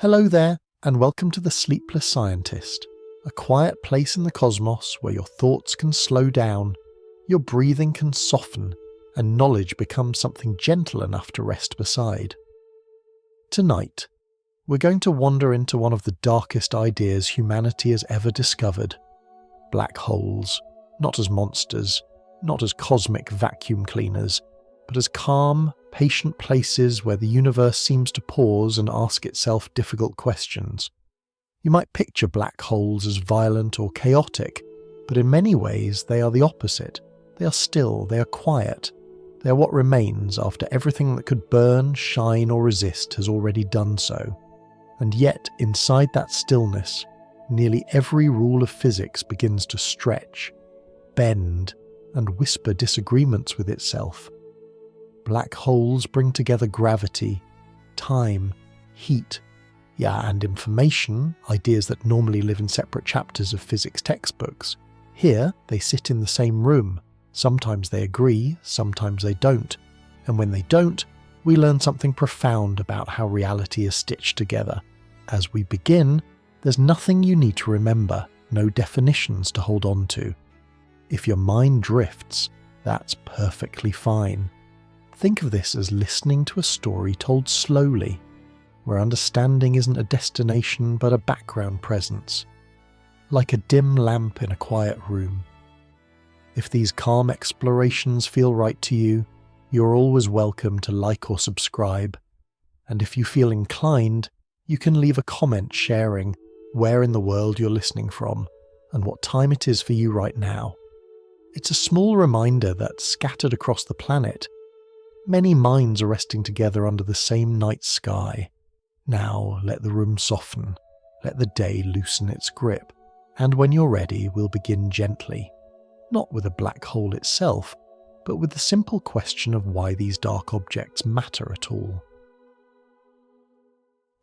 Hello there, and welcome to the Sleepless Scientist, a quiet place in the cosmos where your thoughts can slow down, your breathing can soften, and knowledge becomes something gentle enough to rest beside. Tonight, we're going to wander into one of the darkest ideas humanity has ever discovered: black holes, not as monsters, not as cosmic vacuum cleaners, but as calm, patient places where the universe seems to pause and ask itself difficult questions. You might picture black holes as violent or chaotic, but in many ways they are the opposite. They are still, they are quiet. They are what remains after everything that could burn, shine or resist has already done so. And yet, inside that stillness, nearly every rule of physics begins to stretch, bend, and whisper disagreements with itself. Black holes bring together gravity, time, heat, and information, ideas that normally live in separate chapters of physics textbooks. Here, they sit in the same room. Sometimes they agree, sometimes they don't. And when they don't, we learn something profound about how reality is stitched together. As we begin, there's nothing you need to remember, no definitions to hold on to. If your mind drifts, that's perfectly fine. Think of this as listening to a story told slowly, where understanding isn't a destination but a background presence, like a dim lamp in a quiet room. If these calm explorations feel right to you, you're always welcome to like or subscribe, and if you feel inclined, you can leave a comment sharing where in the world you're listening from and what time it is for you right now. It's a small reminder that, scattered across the planet, many minds are resting together under the same night sky. Now let the room soften, let the day loosen its grip, and when you're ready we'll begin gently, not with a black hole itself, but with the simple question of why these dark objects matter at all.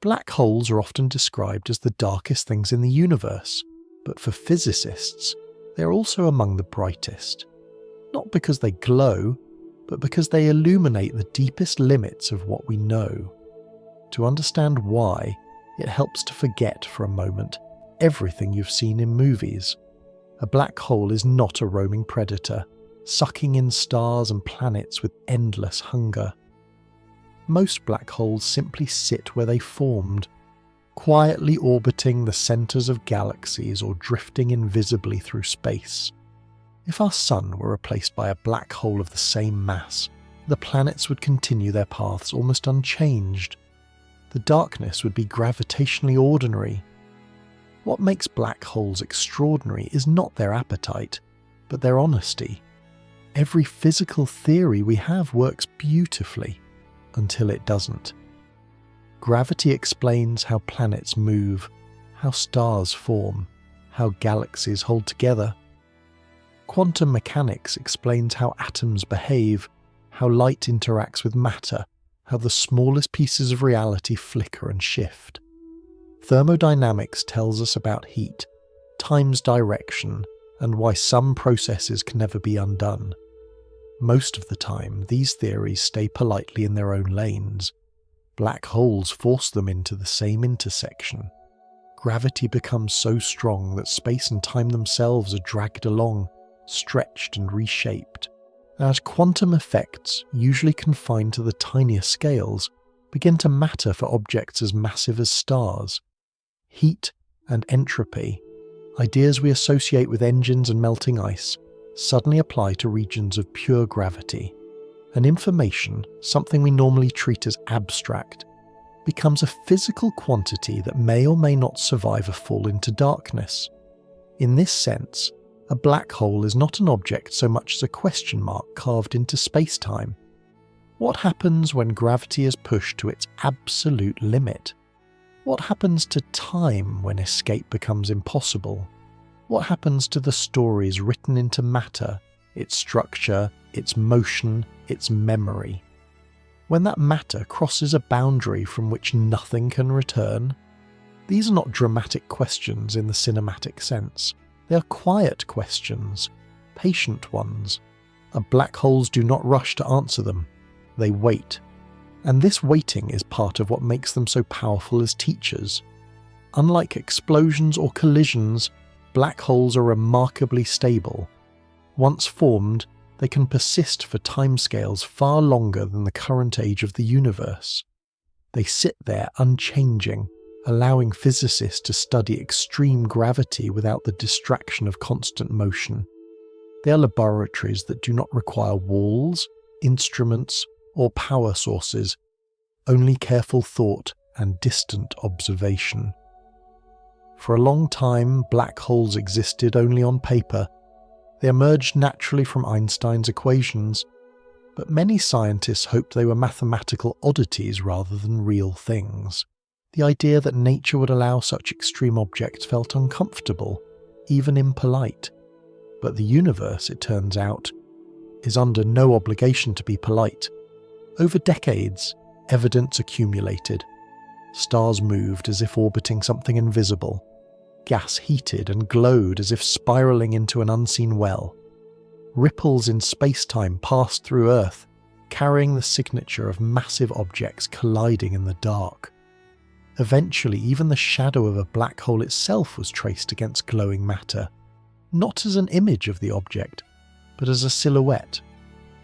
Black holes are often described as the darkest things in the universe, but for physicists, they're also among the brightest. Not because they glow, but because they illuminate the deepest limits of what we know. To understand why, it helps to forget for a moment everything you've seen in movies. A black hole is not a roaming predator, sucking in stars and planets with endless hunger. Most black holes simply sit where they formed, quietly orbiting the centres of galaxies or drifting invisibly through space. If our sun were replaced by a black hole of the same mass, the planets would continue their paths almost unchanged. The darkness would be gravitationally ordinary. What makes black holes extraordinary is not their appetite, but their honesty. Every physical theory we have works beautifully, until it doesn't. Gravity explains how planets move, how stars form, how galaxies hold together. Quantum mechanics explains how atoms behave, how light interacts with matter, how the smallest pieces of reality flicker and shift. Thermodynamics tells us about heat, time's direction, and why some processes can never be undone. Most of the time, these theories stay politely in their own lanes. Black holes force them into the same intersection. Gravity becomes so strong that space and time themselves are dragged along, stretched and reshaped, as quantum effects, usually confined to the tiniest scales, begin to matter for objects as massive as stars. Heat and entropy, ideas we associate with engines and melting ice, suddenly apply to regions of pure gravity, and information, something we normally treat as abstract, becomes a physical quantity that may or may not survive a fall into darkness. In this sense, a black hole is not an object so much as a question mark carved into space-time. What happens when gravity is pushed to its absolute limit? What happens to time when escape becomes impossible? What happens to the stories written into matter, its structure, its motion, its memory? When that matter crosses a boundary from which nothing can return? These are not dramatic questions in the cinematic sense. They are quiet questions, patient ones. Black holes do not rush to answer them. They wait. And this waiting is part of what makes them so powerful as teachers. Unlike explosions or collisions, black holes are remarkably stable. Once formed, they can persist for timescales far longer than the current age of the universe. They sit there unchanging, allowing physicists to study extreme gravity without the distraction of constant motion. They are laboratories that do not require walls, instruments, or power sources, only careful thought and distant observation. For a long time, black holes existed only on paper. They emerged naturally from Einstein's equations, but many scientists hoped they were mathematical oddities rather than real things. The idea that nature would allow such extreme objects felt uncomfortable, even impolite. But the universe, it turns out, is under no obligation to be polite. Over decades, evidence accumulated. Stars moved as if orbiting something invisible. Gas heated and glowed as if spiraling into an unseen well. Ripples in space-time passed through Earth, carrying the signature of massive objects colliding in the dark. Eventually, even the shadow of a black hole itself was traced against glowing matter, not as an image of the object, but as a silhouette,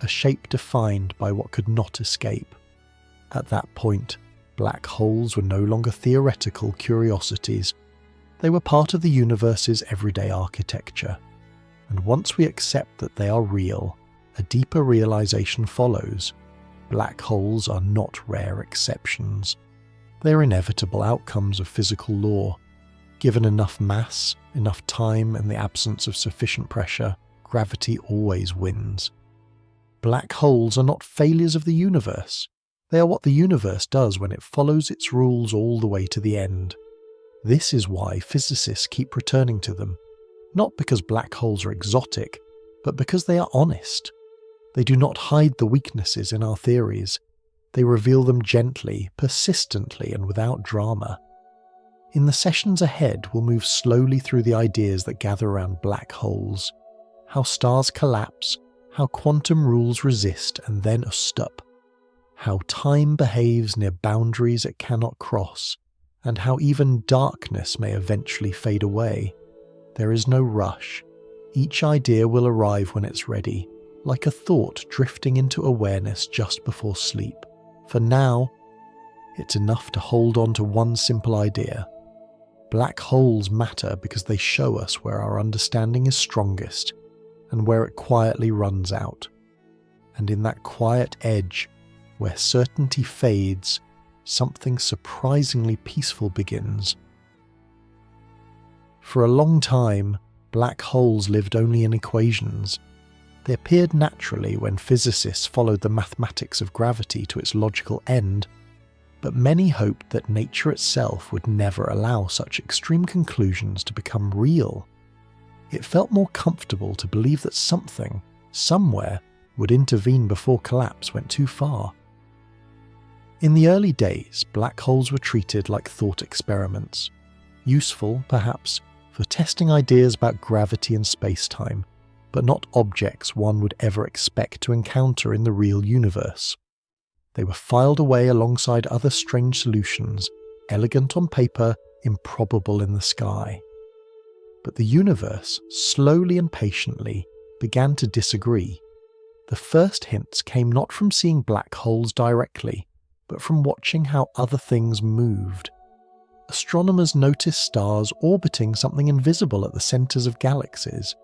a shape defined by what could not escape. At that point, black holes were no longer theoretical curiosities. They were part of the universe's everyday architecture. And once we accept that they are real, a deeper realization follows. Black holes are not rare exceptions. They are inevitable outcomes of physical law. Given enough mass, enough time, and the absence of sufficient pressure, gravity always wins. Black holes are not failures of the universe. They are what the universe does when it follows its rules all the way to the end. This is why physicists keep returning to them, not because black holes are exotic, but because they are honest. They do not hide the weaknesses in our theories. They reveal them gently, persistently, and without drama. In the sessions ahead, we'll move slowly through the ideas that gather around black holes, how stars collapse, how quantum rules resist and then ustup, how time behaves near boundaries it cannot cross, and how even darkness may eventually fade away. There is no rush. Each idea will arrive when it's ready, like a thought drifting into awareness just before sleep. For now, it's enough to hold on to one simple idea. Black holes matter because they show us where our understanding is strongest and where it quietly runs out. And in that quiet edge, where certainty fades, something surprisingly peaceful begins. For a long time, black holes lived only in equations. They appeared naturally when physicists followed the mathematics of gravity to its logical end, but many hoped that nature itself would never allow such extreme conclusions to become real. It felt more comfortable to believe that something, somewhere, would intervene before collapse went too far. In the early days, black holes were treated like thought experiments, useful, perhaps, for testing ideas about gravity and space-time, but not objects one would ever expect to encounter in the real universe. They were filed away alongside other strange solutions, elegant on paper, improbable in the sky. But the universe, slowly and patiently, began to disagree. The first hints came not from seeing black holes directly, but from watching how other things moved. Astronomers noticed stars orbiting something invisible at the centres of galaxies.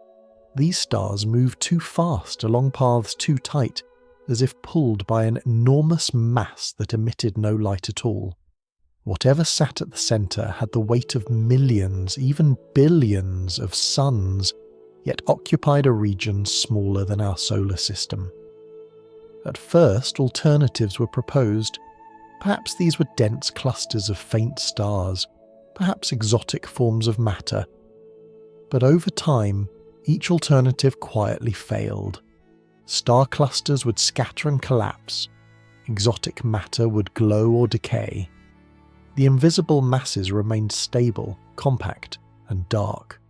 These stars moved too fast along paths too tight, as if pulled by an enormous mass that emitted no light at all. Whatever sat at the centre had the weight of millions, even billions of suns, yet occupied a region smaller than our solar system. At first, alternatives were proposed. Perhaps these were dense clusters of faint stars, perhaps exotic forms of matter. But over time, each alternative quietly failed. Star clusters would scatter and collapse. Exotic matter would glow or decay. The invisible masses remained stable, compact, and dark.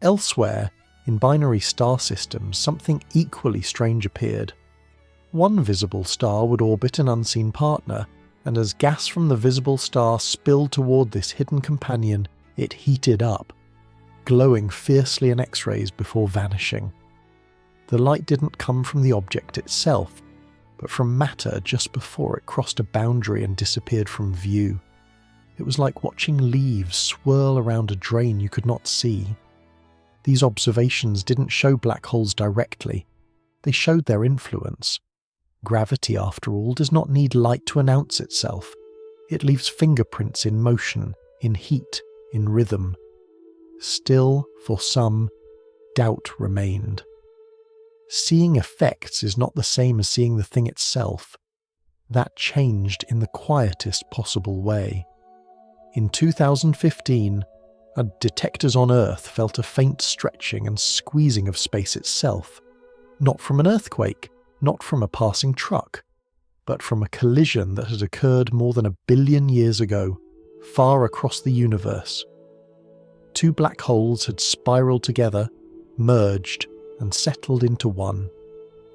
Elsewhere, in binary star systems, something equally strange appeared. One visible star would orbit an unseen partner, and as gas from the visible star spilled toward this hidden companion, it heated up, glowing fiercely in X-rays before vanishing. The light didn't come from the object itself, but from matter just before it crossed a boundary and disappeared from view. It was like watching leaves swirl around a drain you could not see. These observations didn't show black holes directly. They showed their influence. Gravity, after all, does not need light to announce itself. It leaves fingerprints in motion, in heat, in rhythm. Still, for some, doubt remained. Seeing effects is not the same as seeing the thing itself. That changed in the quietest possible way. In 2015, detectors on Earth felt a faint stretching and squeezing of space itself, not from an earthquake, not from a passing truck, but from a collision that had occurred more than 1 billion years ago, far across the universe. Two black holes had spiraled together, merged, and settled into one.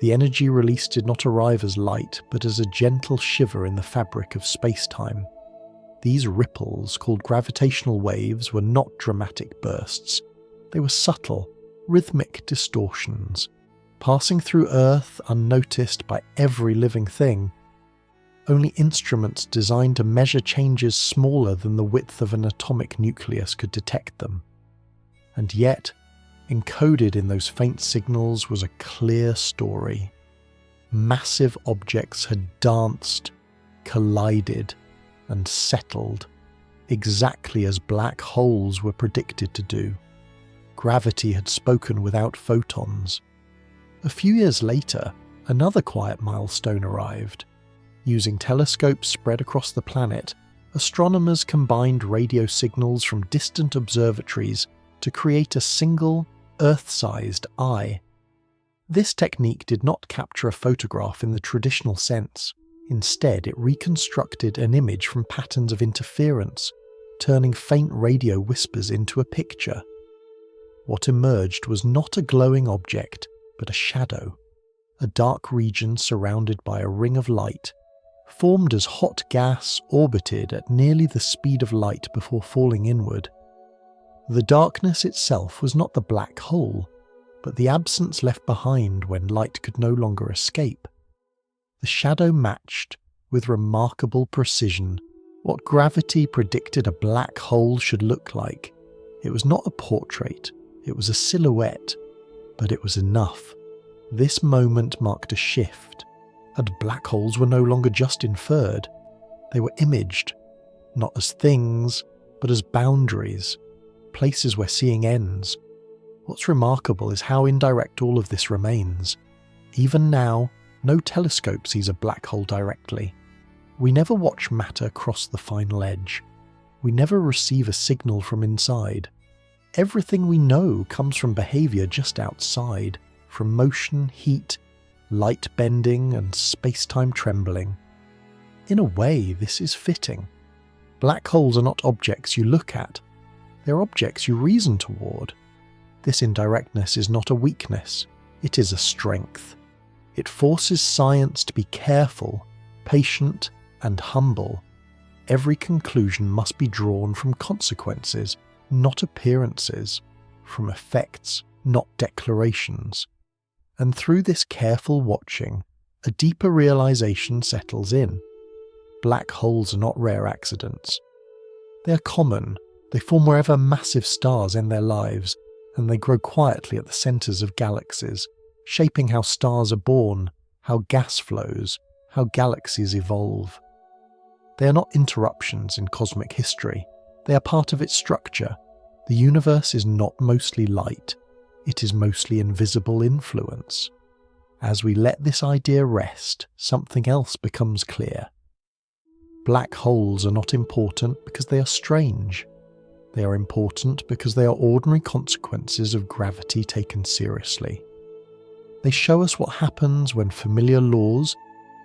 The energy released did not arrive as light, but as a gentle shiver in the fabric of space-time. These ripples, called gravitational waves, were not dramatic bursts. They were subtle, rhythmic distortions, passing through Earth unnoticed by every living thing. Only instruments designed to measure changes smaller than the width of an atomic nucleus could detect them. And yet, encoded in those faint signals was a clear story. Massive objects had danced, collided, and settled, exactly as black holes were predicted to do. Gravity had spoken without photons. A few years later, another quiet milestone arrived. Using telescopes spread across the planet, astronomers combined radio signals from distant observatories to create a single, Earth-sized eye. This technique did not capture a photograph in the traditional sense. Instead, it reconstructed an image from patterns of interference, turning faint radio whispers into a picture. What emerged was not a glowing object, but a shadow, a dark region surrounded by a ring of light, formed as hot gas orbited at nearly the speed of light before falling inward. The darkness itself was not the black hole, but the absence left behind when light could no longer escape. The shadow matched, with remarkable precision, what gravity predicted a black hole should look like. It was not a portrait, it was a silhouette, but it was enough. This moment marked a shift, and black holes were no longer just inferred. They were imaged, not as things, but as boundaries, places where seeing ends. What's remarkable is how indirect all of this remains. Even now, no telescope sees a black hole directly. We never watch matter cross the final edge. We never receive a signal from inside. Everything we know comes from behavior just outside, from motion, heat, light bending, and space-time trembling. In a way, this is fitting. Black holes are not objects you look at. They're objects you reason toward. This indirectness is not a weakness, it is a strength. It forces science to be careful, patient, and humble. Every conclusion must be drawn from consequences, not appearances, from effects, not declarations. And through this careful watching, a deeper realization settles in. Black holes are not rare accidents. They are common. They form wherever massive stars end their lives, and they grow quietly at the centers of galaxies, shaping how stars are born, how gas flows, how galaxies evolve. They are not interruptions in cosmic history. They are part of its structure. The universe is not mostly light. It is mostly invisible influence. As we let this idea rest, something else becomes clear. Black holes are not important because they are strange. They are important because they are ordinary consequences of gravity taken seriously. They show us what happens when familiar laws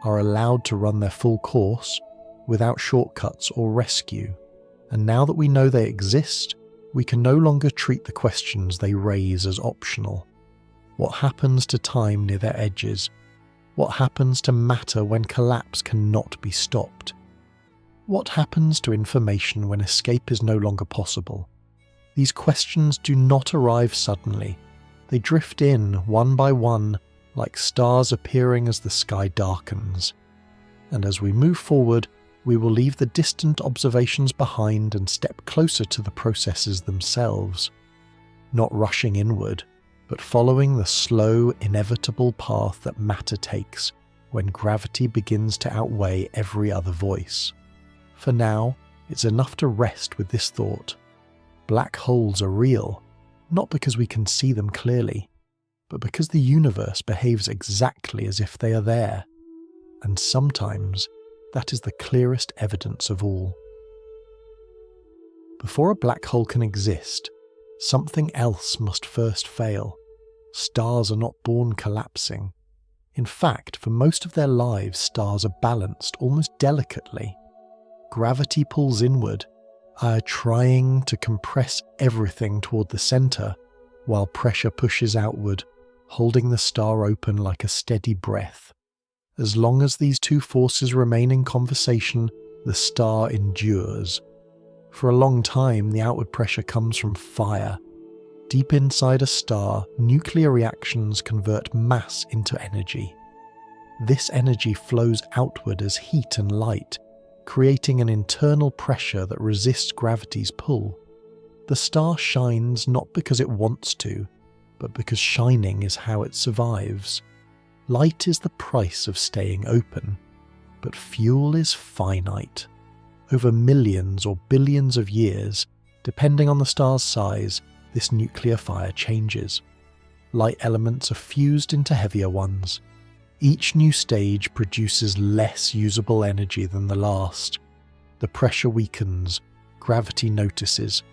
are allowed to run their full course without shortcuts or rescue. And now that we know they exist, we can no longer treat the questions they raise as optional. What happens to time near their edges? What happens to matter when collapse cannot be stopped? What happens to information when escape is no longer possible? These questions do not arrive suddenly. They drift in, one by one, like stars appearing as the sky darkens. And as we move forward, we will leave the distant observations behind and step closer to the processes themselves. Not rushing inward, but following the slow, inevitable path that matter takes when gravity begins to outweigh every other voice. For now, it's enough to rest with this thought. Black holes are real, not because we can see them clearly, but because the universe behaves exactly as if they are there. And sometimes, that is the clearest evidence of all. Before a black hole can exist, something else must first fail. Stars are not born collapsing. In fact, for most of their lives, stars are balanced almost delicately. Gravity pulls inward, trying to compress everything toward the center, while pressure pushes outward, holding the star open like a steady breath. As long as these two forces remain in conversation, the star endures. For a long time, the outward pressure comes from fire. Deep inside a star, nuclear reactions convert mass into energy. This energy flows outward as heat and light, creating an internal pressure that resists gravity's pull. The star shines not because it wants to, but because shining is how it survives. Light is the price of staying open, but fuel is finite. Over millions or billions of years, depending on the star's size, this nuclear fire changes. Light elements are fused into heavier ones. Each new stage produces less usable energy than the last. The pressure weakens, gravity notices.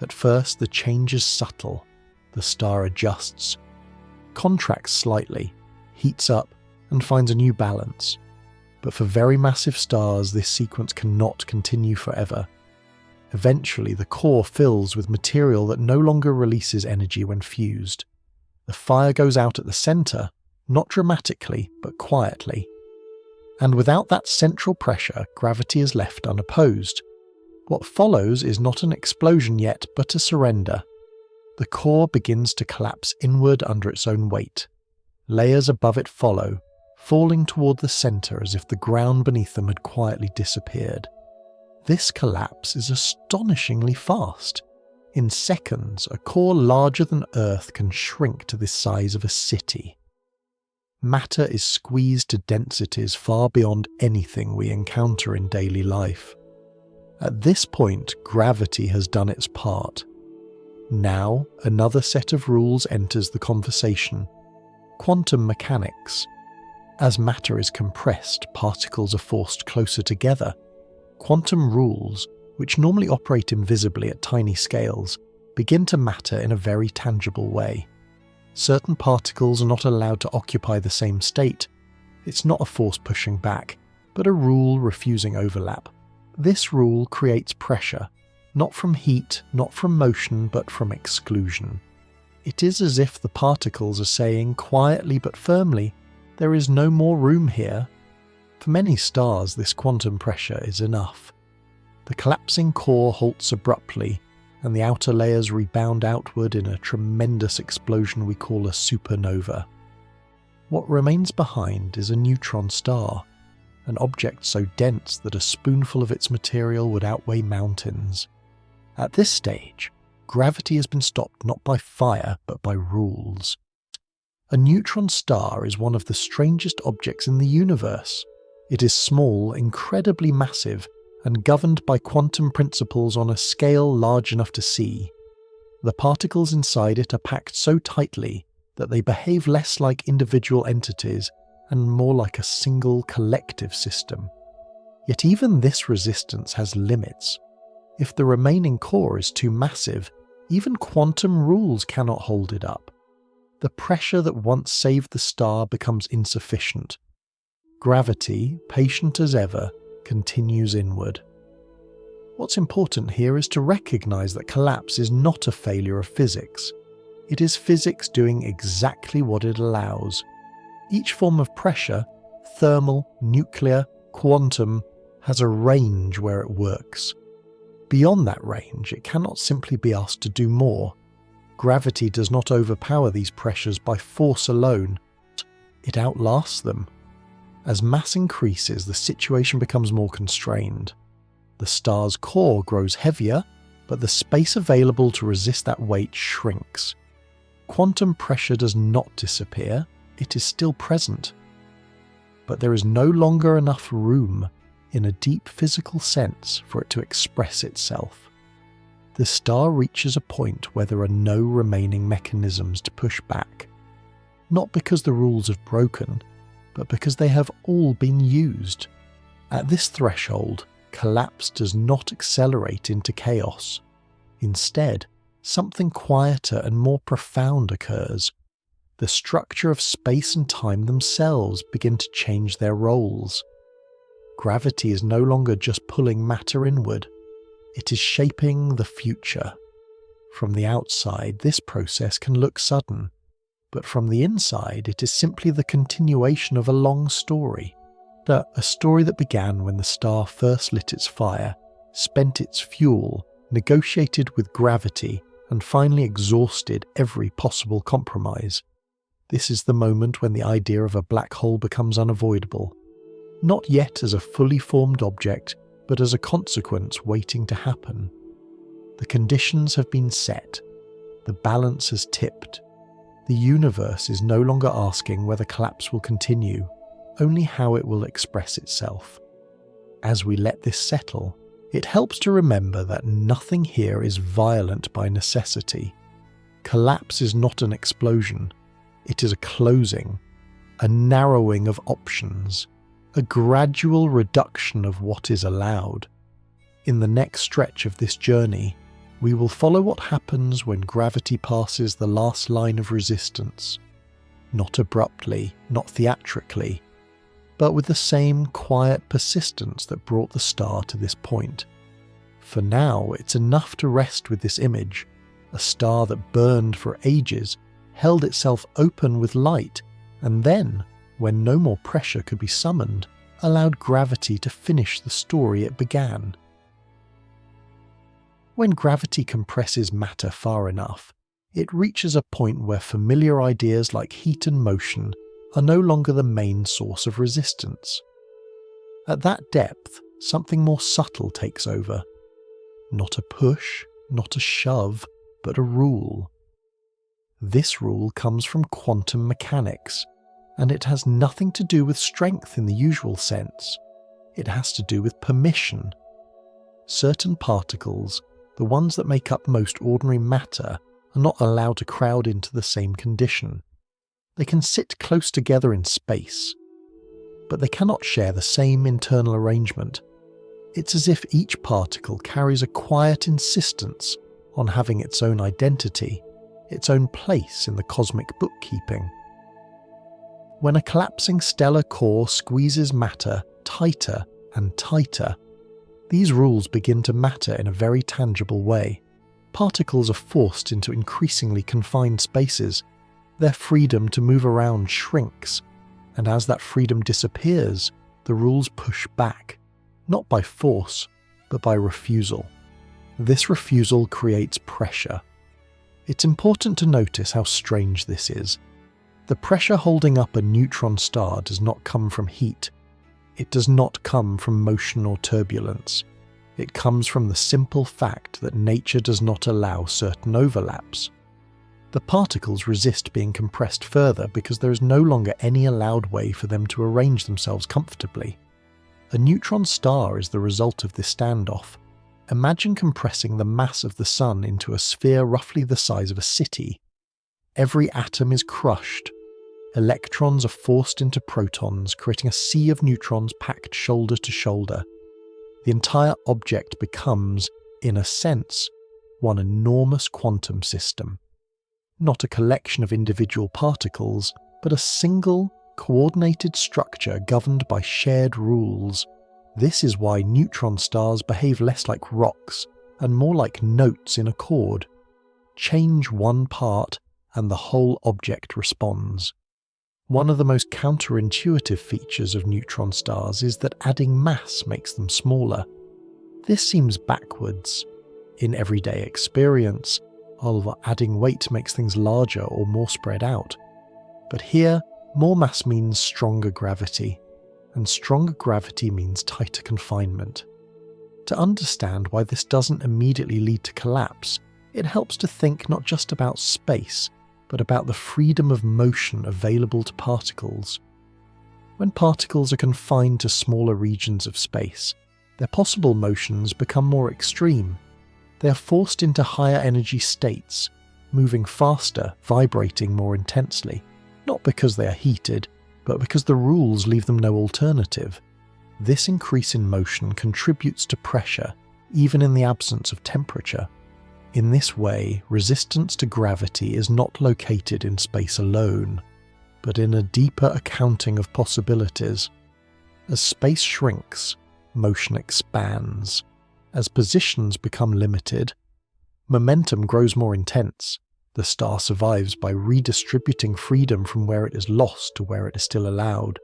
At first, the change is subtle. The star adjusts, contracts slightly, heats up, and finds a new balance. But for very massive stars, this sequence cannot continue forever. Eventually, the core fills with material that no longer releases energy when fused. The fire goes out at the center, not dramatically, but quietly. And without that central pressure, gravity is left unopposed. What follows is not an explosion yet, but a surrender. The core begins to collapse inward under its own weight. Layers above it follow, falling toward the center as if the ground beneath them had quietly disappeared. This collapse is astonishingly fast. In seconds, a core larger than Earth can shrink to the size of a city. Matter is squeezed to densities far beyond anything we encounter in daily life. At this point, gravity has done its part. Now, another set of rules enters the conversation. Quantum mechanics. As matter is compressed, particles are forced closer together. Quantum rules, which normally operate invisibly at tiny scales, begin to matter in a very tangible way. Certain particles are not allowed to occupy the same state. It's not a force pushing back, but a rule refusing overlap. This rule creates pressure, not from heat, not from motion, but from exclusion. It is as if the particles are saying quietly but firmly, "There is no more room here." For many stars, this quantum pressure is enough. The collapsing core halts abruptly, and the outer layers rebound outward in a tremendous explosion we call a supernova. What remains behind is a neutron star, an object so dense that a spoonful of its material would outweigh mountains. At this stage, gravity has been stopped not by fire but by rules. A neutron star is one of the strangest objects in the universe. It is small, incredibly massive, and governed by quantum principles on a scale large enough to see. The particles inside it are packed so tightly that they behave less like individual entities and more like a single collective system. Yet even this resistance has limits. If the remaining core is too massive, even quantum rules cannot hold it up. The pressure that once saved the star becomes insufficient. Gravity, patient as ever, continues inward. What's important here is to recognize that collapse is not a failure of physics. It is physics doing exactly what it allows. Each form of pressure, thermal, nuclear, quantum, has a range where it works. Beyond that range, it cannot simply be asked to do more. Gravity does not overpower these pressures by force alone. It outlasts them. As mass increases, the situation becomes more constrained. The star's core grows heavier, but the space available to resist that weight shrinks. Quantum pressure does not disappear, it is still present. But there is no longer enough room, in a deep physical sense, for it to express itself. The star reaches a point where there are no remaining mechanisms to push back. Not because the rules have broken, but because they have all been used. At this threshold, collapse does not accelerate into chaos. Instead, something quieter and more profound occurs. The structure of space and time themselves begin to change their roles. Gravity is no longer just pulling matter inward, it is shaping the future. From the outside, this process can look sudden, but from the inside, it is simply the continuation of a long story. A story that began when the star first lit its fire, spent its fuel, negotiated with gravity, and finally exhausted every possible compromise. This is the moment when the idea of a black hole becomes unavoidable. Not yet as a fully formed object, but as a consequence waiting to happen. The conditions have been set. The balance has tipped. The universe is no longer asking whether collapse will continue, only how it will express itself. As we let this settle, it helps to remember that nothing here is violent by necessity. Collapse is not an explosion. It is a closing, a narrowing of options, a gradual reduction of what is allowed. In the next stretch of this journey, we will follow what happens when gravity passes the last line of resistance. Not abruptly, not theatrically, but with the same quiet persistence that brought the star to this point. For now, it's enough to rest with this image, a star that burned for ages, held itself open with light, and then, when no more pressure could be summoned, allowed gravity to finish the story it began. When gravity compresses matter far enough, it reaches a point where familiar ideas like heat and motion are no longer the main source of resistance. At that depth, something more subtle takes over. Not a push, not a shove, but a rule. This rule comes from quantum mechanics, and it has nothing to do with strength in the usual sense. It has to do with permission. Certain particles, the ones that make up most ordinary matter, are not allowed to crowd into the same condition. They can sit close together in space, but they cannot share the same internal arrangement. It's as if each particle carries a quiet insistence on having its own identity, its own place in the cosmic bookkeeping. When a collapsing stellar core squeezes matter tighter and tighter, these rules begin to matter in a very tangible way. Particles are forced into increasingly confined spaces. Their freedom to move around shrinks, and as that freedom disappears, the rules push back, not by force, but by refusal. This refusal creates pressure. It's important to notice how strange this is. The pressure holding up a neutron star does not come from heat. It does not come from motion or turbulence. It comes from the simple fact that nature does not allow certain overlaps. The particles resist being compressed further because there is no longer any allowed way for them to arrange themselves comfortably. A neutron star is the result of this standoff. Imagine compressing the mass of the Sun into a sphere roughly the size of a city. Every atom is crushed. Electrons are forced into protons, creating a sea of neutrons packed shoulder to shoulder. The entire object becomes, in a sense, one enormous quantum system. Not a collection of individual particles, but a single, coordinated structure governed by shared rules. This is why neutron stars behave less like rocks and more like notes in a chord. Change one part, and the whole object responds. One of the most counterintuitive features of neutron stars is that adding mass makes them smaller. This seems backwards. In everyday experience, adding weight makes things larger or more spread out. But here, more mass means stronger gravity, and stronger gravity means tighter confinement. To understand why this doesn't immediately lead to collapse, it helps to think not just about space, but about the freedom of motion available to particles. When particles are confined to smaller regions of space, their possible motions become more extreme. They are forced into higher energy states, moving faster, vibrating more intensely, not because they are heated, but because the rules leave them no alternative. This increase in motion contributes to pressure, even in the absence of temperature. In this way, resistance to gravity is not located in space alone, but in a deeper accounting of possibilities. As space shrinks, motion expands. As positions become limited, momentum grows more intense. The star survives by redistributing freedom from where it is lost to where it is still allowed.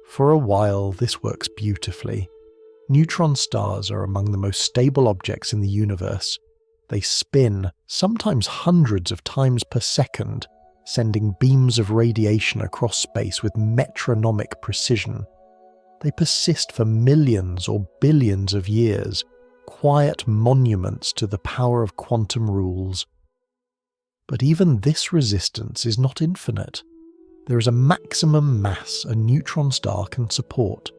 For a while, this works beautifully. Neutron stars are among the most stable objects in the universe. They spin, sometimes hundreds of times per second, sending beams of radiation across space with metronomic precision. They persist for millions or billions of years, quiet monuments to the power of quantum rules. But even this resistance is not infinite. There is a maximum mass a neutron star can support.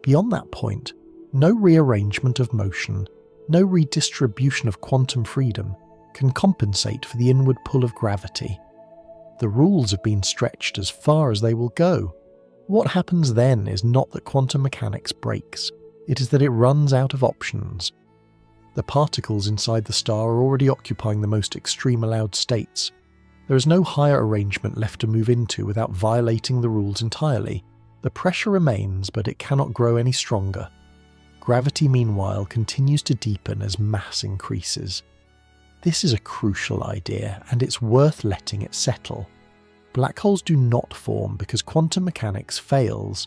Beyond that point, no rearrangement of motion, no redistribution of quantum freedom can compensate for the inward pull of gravity. The rules have been stretched as far as they will go. What happens then is not that quantum mechanics breaks, it is that it runs out of options. The particles inside the star are already occupying the most extreme allowed states. There is no higher arrangement left to move into without violating the rules entirely. The pressure remains, but it cannot grow any stronger. Gravity, meanwhile, continues to deepen as mass increases. This is a crucial idea, and it's worth letting it settle. Black holes do not form because quantum mechanics fails.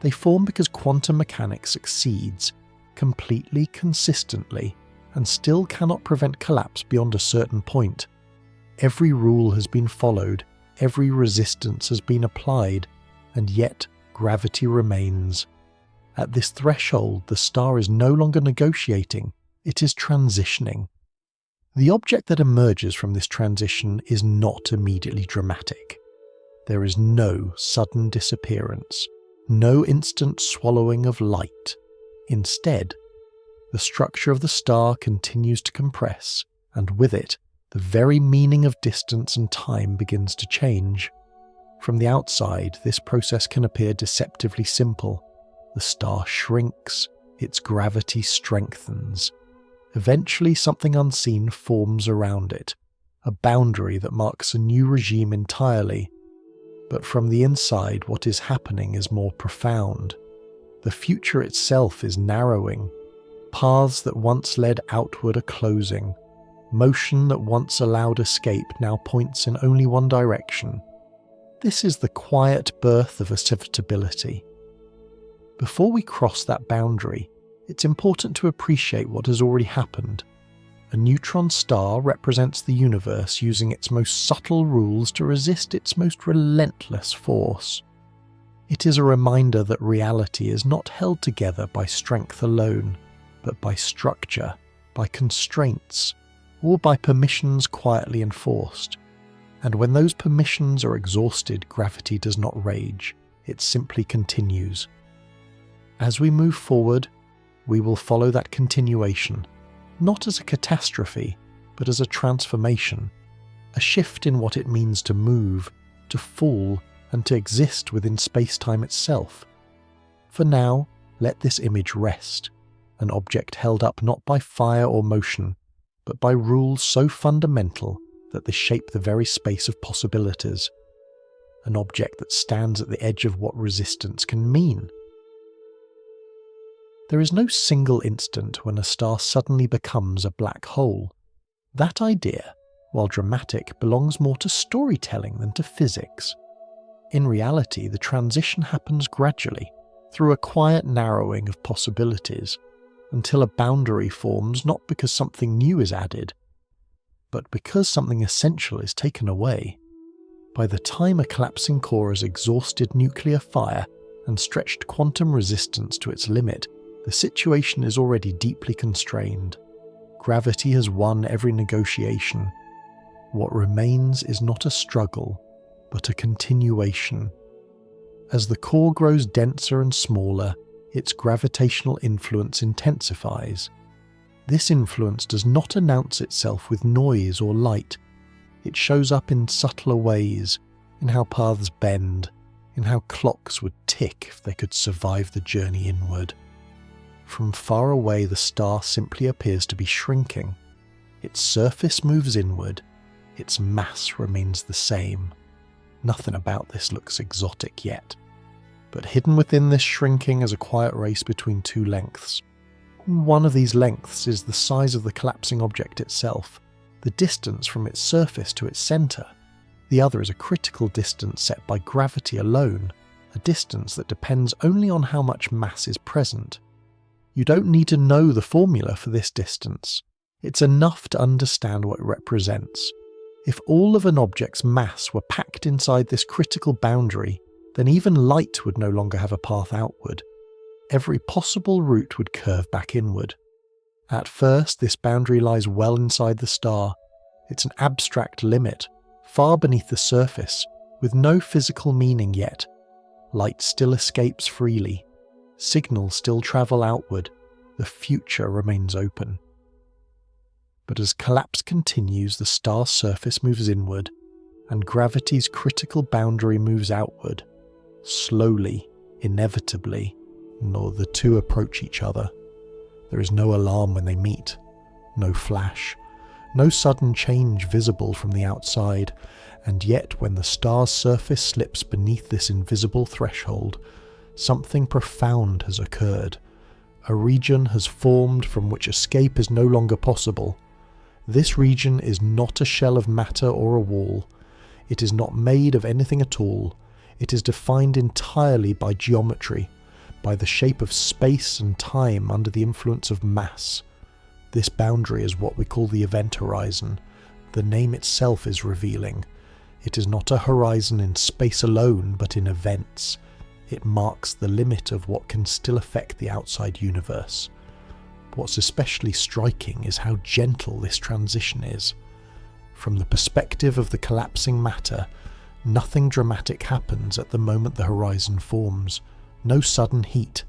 They form because quantum mechanics succeeds, completely, consistently, and still cannot prevent collapse beyond a certain point. Every rule has been followed, every resistance has been applied, and yet gravity remains. At this threshold, the star is no longer negotiating, it is transitioning. The object that emerges from this transition is not immediately dramatic. There is no sudden disappearance, no instant swallowing of light. Instead, the structure of the star continues to compress, and with it, the very meaning of distance and time begins to change. From the outside, this process can appear deceptively simple. The star shrinks, its gravity strengthens. Eventually, something unseen forms around it, a boundary that marks a new regime entirely. But from the inside, what is happening is more profound. The future itself is narrowing. Paths that once led outward are closing. Motion that once allowed escape now points in only one direction. This is the quiet birth of inevitability. Before we cross that boundary, it's important to appreciate what has already happened. A neutron star represents the universe using its most subtle rules to resist its most relentless force. It is a reminder that reality is not held together by strength alone, but by structure, by constraints, or by permissions quietly enforced. And when those permissions are exhausted, gravity does not rage, it simply continues. As we move forward, we will follow that continuation, not as a catastrophe, but as a transformation, a shift in what it means to move, to fall, and to exist within space-time itself. For now, let this image rest, an object held up not by fire or motion, but by rules so fundamental that they shape the very space of possibilities, an object that stands at the edge of what resistance can mean. There is no single instant when a star suddenly becomes a black hole. That idea, while dramatic, belongs more to storytelling than to physics. In reality, the transition happens gradually, through a quiet narrowing of possibilities, until a boundary forms not because something new is added, but because something essential is taken away. By the time a collapsing core has exhausted nuclear fire and stretched quantum resistance to its limit, the situation is already deeply constrained. Gravity has won every negotiation. What remains is not a struggle, but a continuation. As the core grows denser and smaller, its gravitational influence intensifies. This influence does not announce itself with noise or light. It shows up in subtler ways, in how paths bend, in how clocks would tick if they could survive the journey inward. From far away, the star simply appears to be shrinking. Its surface moves inward, its mass remains the same. Nothing about this looks exotic yet. But hidden within this shrinking is a quiet race between two lengths. One of these lengths is the size of the collapsing object itself, the distance from its surface to its centre. The other is a critical distance set by gravity alone, a distance that depends only on how much mass is present. You don't need to know the formula for this distance. It's enough to understand what it represents. If all of an object's mass were packed inside this critical boundary, then even light would no longer have a path outward. Every possible route would curve back inward. At first, this boundary lies well inside the star. It's an abstract limit, far beneath the surface, with no physical meaning yet. Light still escapes freely. Signals still travel outward. The future remains open. But as collapse continues, the star's surface moves inward, and gravity's critical boundary moves outward. Slowly, inevitably, nor the two approach each other. There is no alarm when they meet, no flash, no sudden change visible from the outside, and yet when the star's surface slips beneath this invisible threshold, something profound has occurred. A region has formed from which escape is no longer possible. This region is not a shell of matter or a wall. It is not made of anything at all. It is defined entirely by geometry, by the shape of space and time under the influence of mass. This boundary is what we call the event horizon. The name itself is revealing. It is not a horizon in space alone, but in events. It marks the limit of what can still affect the outside universe. What's especially striking is how gentle this transition is. From the perspective of the collapsing matter, nothing dramatic happens at the moment the horizon forms. No sudden heat,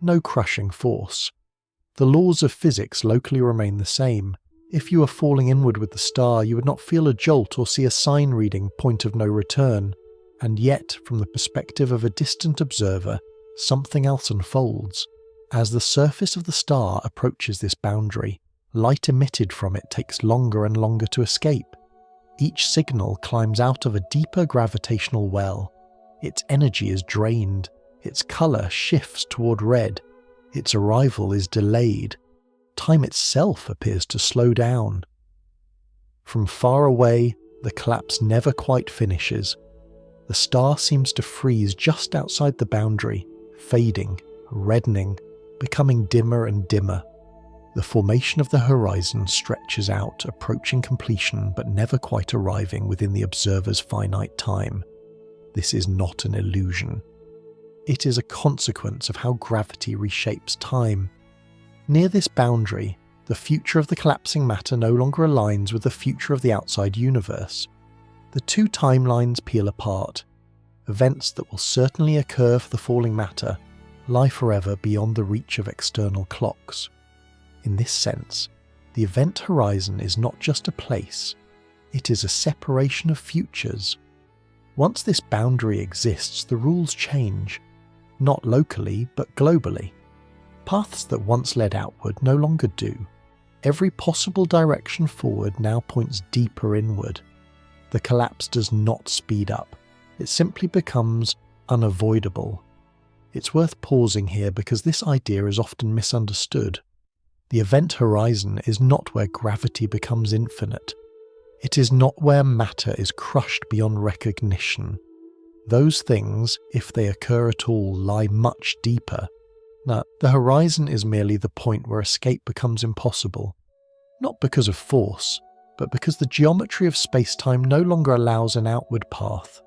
no crushing force. The laws of physics locally remain the same. If you were falling inward with the star, you would not feel a jolt or see a sign reading point of no return. And yet, from the perspective of a distant observer, something else unfolds. As the surface of the star approaches this boundary, light emitted from it takes longer and longer to escape. Each signal climbs out of a deeper gravitational well. Its energy is drained. Its colour shifts toward red. Its arrival is delayed. Time itself appears to slow down. From far away, the collapse never quite finishes. The star seems to freeze just outside the boundary, fading, reddening, becoming dimmer and dimmer. The formation of the horizon stretches out, approaching completion but never quite arriving within the observer's finite time. This is not an illusion. It is a consequence of how gravity reshapes time. Near this boundary, the future of the collapsing matter no longer aligns with the future of the outside universe. The two timelines peel apart. Events that will certainly occur for the falling matter lie forever beyond the reach of external clocks. In this sense, the event horizon is not just a place, it is a separation of futures. Once this boundary exists, the rules change, not locally but globally. Paths that once led outward no longer do. Every possible direction forward now points deeper inward. The collapse does not speed up, it simply becomes unavoidable. It's worth pausing here because this idea is often misunderstood. The event horizon is not where gravity becomes infinite. It is not where matter is crushed beyond recognition. Those things, if they occur at all, lie much deeper. Now, the horizon is merely the point where escape becomes impossible. Not because of force, but because the geometry of space-time no longer allows an outward path.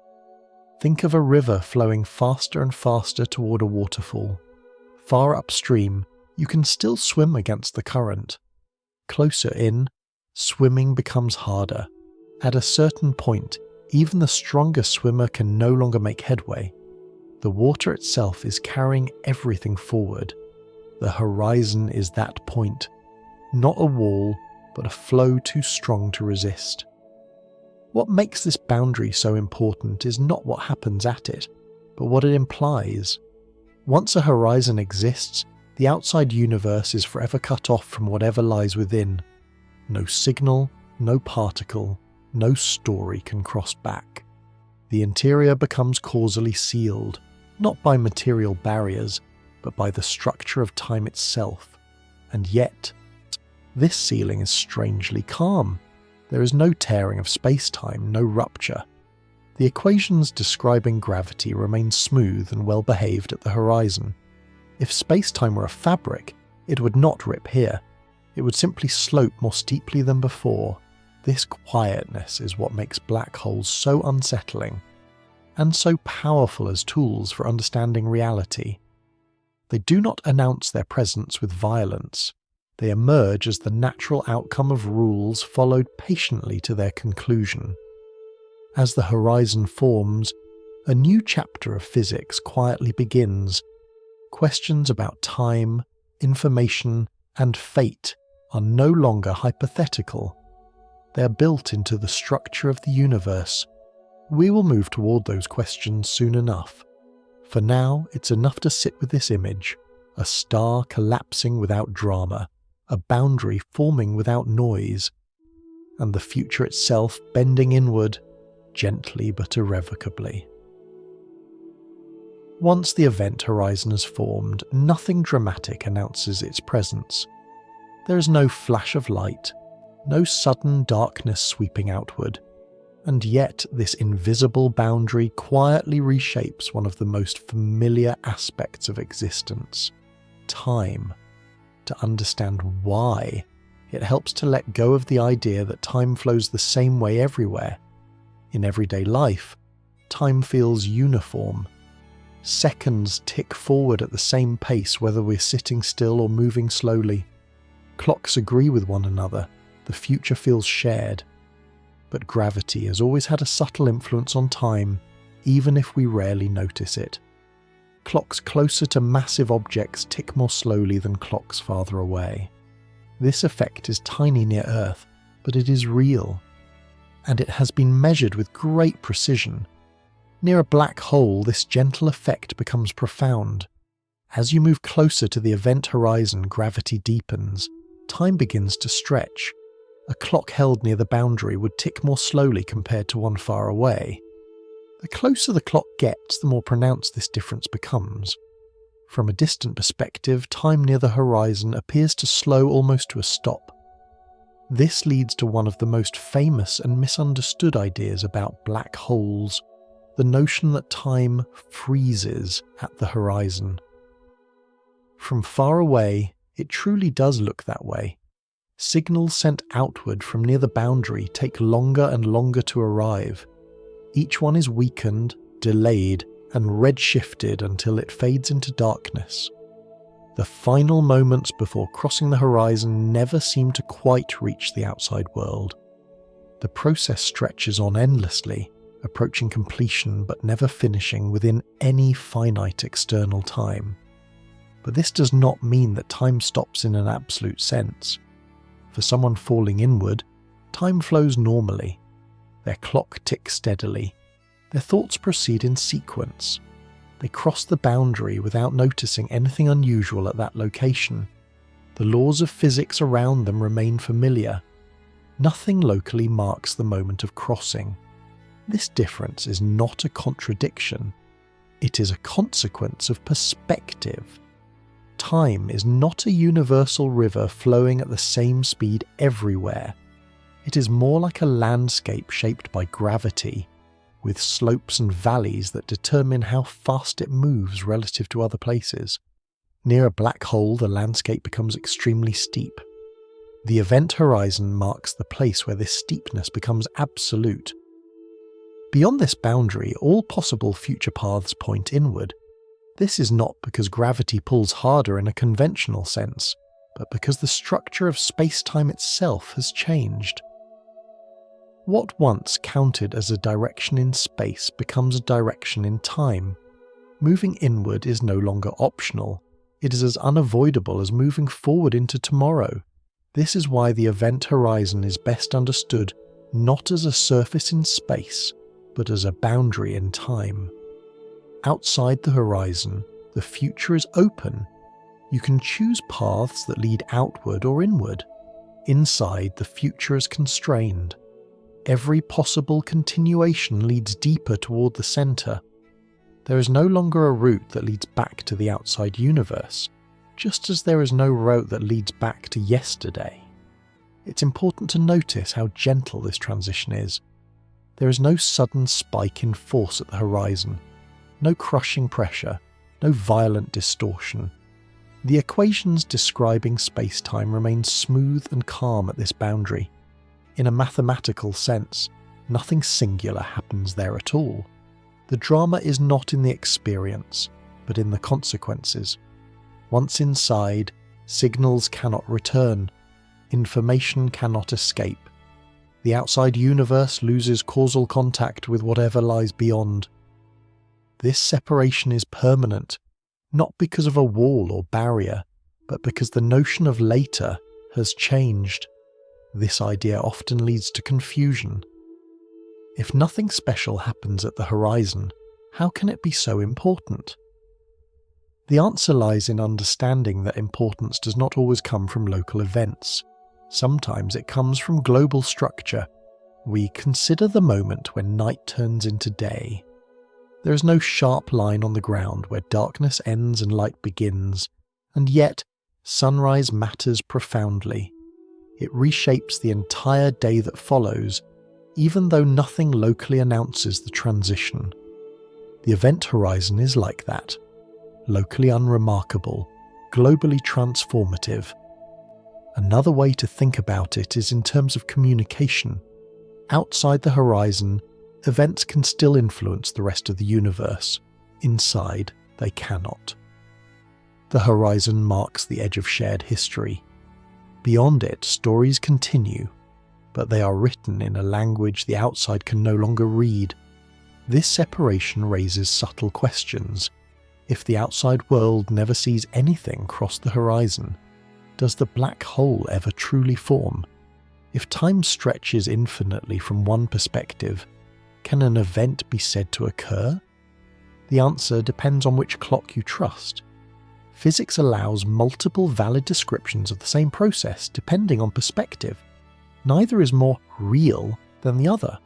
Think of a river flowing faster and faster toward a waterfall. Far upstream, you can still swim against the current. Closer in, swimming becomes harder. At a certain point, even the strongest swimmer can no longer make headway. The water itself is carrying everything forward. The horizon is that point, not a wall, but a flow too strong to resist. What makes this boundary so important is not what happens at it, but what it implies. Once a horizon exists, the outside universe is forever cut off from whatever lies within. No signal, no particle, no story can cross back. The interior becomes causally sealed, not by material barriers, but by the structure of time itself. And yet, this sealing is strangely calm. There is no tearing of space-time, no rupture. The equations describing gravity remain smooth and well-behaved at the horizon. If space-time were a fabric, it would not rip here. It would simply slope more steeply than before. This quietness is what makes black holes so unsettling, and so powerful as tools for understanding reality. They do not announce their presence with violence. They emerge as the natural outcome of rules followed patiently to their conclusion. As the horizon forms, a new chapter of physics quietly begins. Questions about time, information, and fate are no longer hypothetical. They are built into the structure of the universe. We will move toward those questions soon enough. For now, it's enough to sit with this image, a star collapsing without drama, a boundary forming without noise, and the future itself bending inward, gently but irrevocably. Once the event horizon has formed, nothing dramatic announces its presence. There is no flash of light, no sudden darkness sweeping outward, and yet this invisible boundary quietly reshapes one of the most familiar aspects of existence: time. To understand why, it helps to let go of the idea that time flows the same way everywhere. In everyday life, time feels uniform. Seconds tick forward at the same pace whether we're sitting still or moving slowly. Clocks agree with one another. The future feels shared. But gravity has always had a subtle influence on time, even if we rarely notice it. Clocks closer to massive objects tick more slowly than clocks farther away. This effect is tiny near Earth, but it is real. And it has been measured with great precision. Near a black hole, this gentle effect becomes profound. As you move closer to the event horizon, gravity deepens. Time begins to stretch. A clock held near the boundary would tick more slowly compared to one far away. The closer the clock gets, the more pronounced this difference becomes. From a distant perspective, time near the horizon appears to slow almost to a stop. This leads to one of the most famous and misunderstood ideas about black holes: the notion that time freezes at the horizon. From far away, it truly does look that way. Signals sent outward from near the boundary take longer and longer to arrive. Each one is weakened, delayed, and redshifted until it fades into darkness. The final moments before crossing the horizon never seem to quite reach the outside world. The process stretches on endlessly, approaching completion but never finishing within any finite external time. But this does not mean that time stops in an absolute sense. For someone falling inward, time flows normally. Their clock ticks steadily. Their thoughts proceed in sequence. They cross the boundary without noticing anything unusual at that location. The laws of physics around them remain familiar. Nothing locally marks the moment of crossing. This difference is not a contradiction. It is a consequence of perspective. Time is not a universal river flowing at the same speed everywhere. It is more like a landscape shaped by gravity, with slopes and valleys that determine how fast it moves relative to other places. Near a black hole, the landscape becomes extremely steep. The event horizon marks the place where this steepness becomes absolute. Beyond this boundary, all possible future paths point inward. This is not because gravity pulls harder in a conventional sense, but because the structure of space-time itself has changed. What once counted as a direction in space becomes a direction in time. Moving inward is no longer optional. It is as unavoidable as moving forward into tomorrow. This is why the event horizon is best understood not as a surface in space, but as a boundary in time. Outside the horizon, the future is open. You can choose paths that lead outward or inward. Inside, the future is constrained. Every possible continuation leads deeper toward the center. There is no longer a route that leads back to the outside universe, just as there is no route that leads back to yesterday. It's important to notice how gentle this transition is. There is no sudden spike in force at the horizon, no crushing pressure, no violent distortion. The equations describing space-time remain smooth and calm at this boundary. In a mathematical sense, nothing singular happens there at all. The drama is not in the experience, but in the consequences. Once inside, signals cannot return. Information cannot escape. The outside universe loses causal contact with whatever lies beyond. This separation is permanent, not because of a wall or barrier, but because the notion of later has changed. This idea often leads to confusion. If nothing special happens at the horizon, how can it be so important? The answer lies in understanding that importance does not always come from local events. Sometimes it comes from global structure. We consider the moment when night turns into day. There is no sharp line on the ground where darkness ends and light begins, and yet sunrise matters profoundly. It reshapes the entire day that follows, even though nothing locally announces the transition. The event horizon is like that, locally unremarkable, globally transformative. Another way to think about it is in terms of communication. Outside the horizon, events can still influence the rest of the universe. Inside, they cannot. The horizon marks the edge of shared history. Beyond it, stories continue, but they are written in a language the outside can no longer read. This separation raises subtle questions. If the outside world never sees anything cross the horizon, does the black hole ever truly form? If time stretches infinitely from one perspective, can an event be said to occur? The answer depends on which clock you trust. Physics allows multiple valid descriptions of the same process depending on perspective. Neither is more real than the other.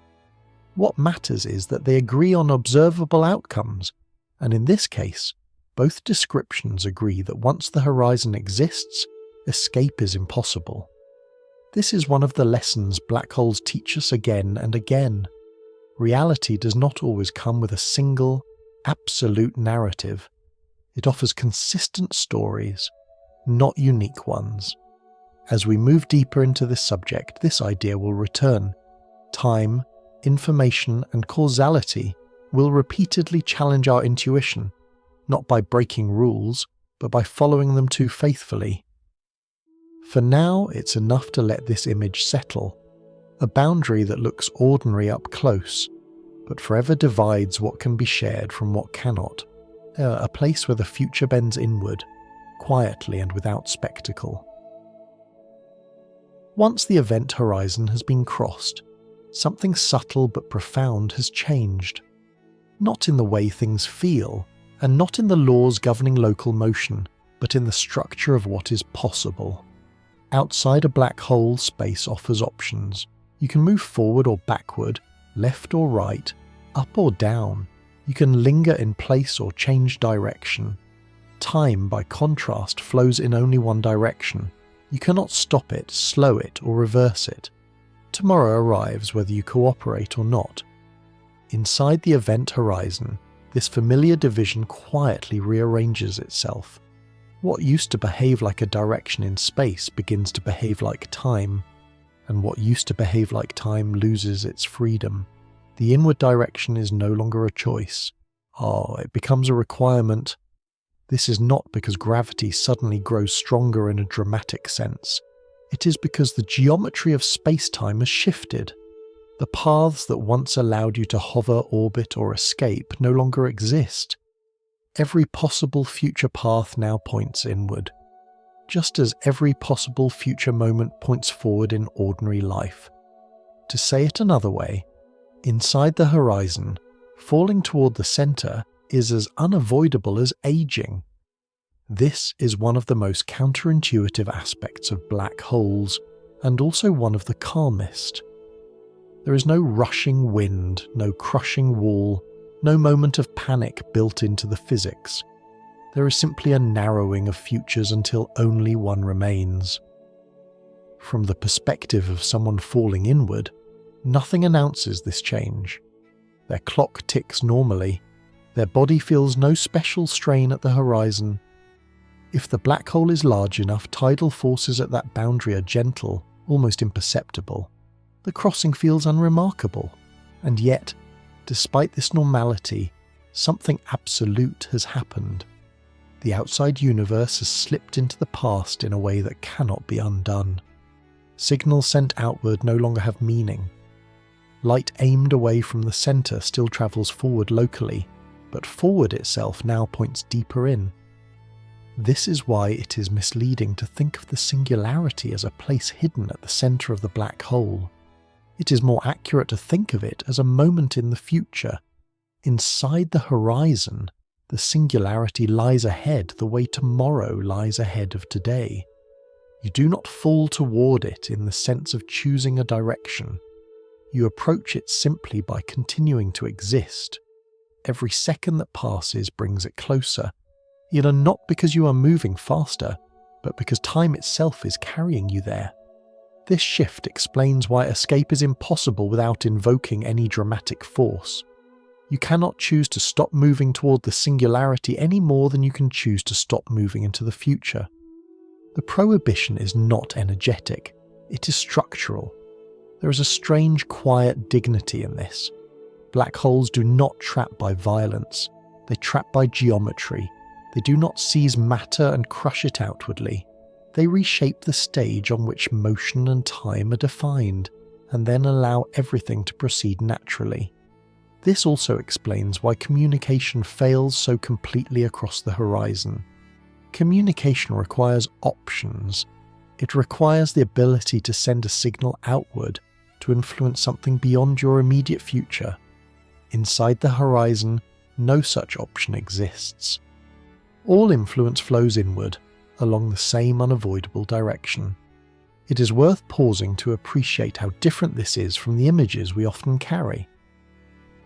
What matters is that they agree on observable outcomes, and in this case, both descriptions agree that once the horizon exists, escape is impossible. This is one of the lessons black holes teach us again and again. Reality does not always come with a single, absolute narrative. It offers consistent stories, not unique ones. As we move deeper into this subject, this idea will return. Time, information, and causality will repeatedly challenge our intuition, not by breaking rules, but by following them too faithfully. For now, it's enough to let this image settle, a boundary that looks ordinary up close, but forever divides what can be shared from what cannot. A place where the future bends inward, quietly and without spectacle. Once the event horizon has been crossed, something subtle but profound has changed. Not in the way things feel, and not in the laws governing local motion, but in the structure of what is possible. Outside a black hole, space offers options. You can move forward or backward, left or right, up or down. You can linger in place or change direction. Time, by contrast, flows in only one direction. You cannot stop it, slow it, or reverse it. Tomorrow arrives whether you cooperate or not. Inside the event horizon, this familiar division quietly rearranges itself. What used to behave like a direction in space begins to behave like time, and what used to behave like time loses its freedom. The inward direction is no longer a choice. It becomes a requirement. This is not because gravity suddenly grows stronger in a dramatic sense. It is because the geometry of space-time has shifted. The paths that once allowed you to hover, orbit, or escape no longer exist. Every possible future path now points inward, just as every possible future moment points forward in ordinary life. To say it another way, inside the horizon, falling toward the center is as unavoidable as aging. This is one of the most counterintuitive aspects of black holes, and also one of the calmest. There is no rushing wind, no crushing wall, no moment of panic built into the physics. There is simply a narrowing of futures until only one remains. From the perspective of someone falling inward, nothing announces this change. Their clock ticks normally. Their body feels no special strain at the horizon. If the black hole is large enough, tidal forces at that boundary are gentle, almost imperceptible. The crossing feels unremarkable. And yet, despite this normality, something absolute has happened. The outside universe has slipped into the past in a way that cannot be undone. Signals sent outward no longer have meaning. Light aimed away from the center still travels forward locally, but forward itself now points deeper in. This is why it is misleading to think of the singularity as a place hidden at the center of the black hole. It is more accurate to think of it as a moment in the future. Inside the horizon, the singularity lies ahead the way tomorrow lies ahead of today. You do not fall toward it in the sense of choosing a direction. You approach it simply by continuing to exist. Every second that passes brings it closer, yet not because you are moving faster, but because time itself is carrying you there. This shift explains why escape is impossible without invoking any dramatic force. You cannot choose to stop moving toward the singularity any more than you can choose to stop moving into the future. The prohibition is not energetic, it is structural. There is a strange, quiet dignity in this. Black holes do not trap by violence, they trap by geometry. They do not seize matter and crush it outwardly. They reshape the stage on which motion and time are defined, and then allow everything to proceed naturally. This also explains why communication fails so completely across the horizon. Communication requires options. It requires the ability to send a signal outward, to influence something beyond your immediate future. Inside the horizon, no such option exists. All influence flows inward, along the same unavoidable direction. It is worth pausing to appreciate how different this is from the images we often carry.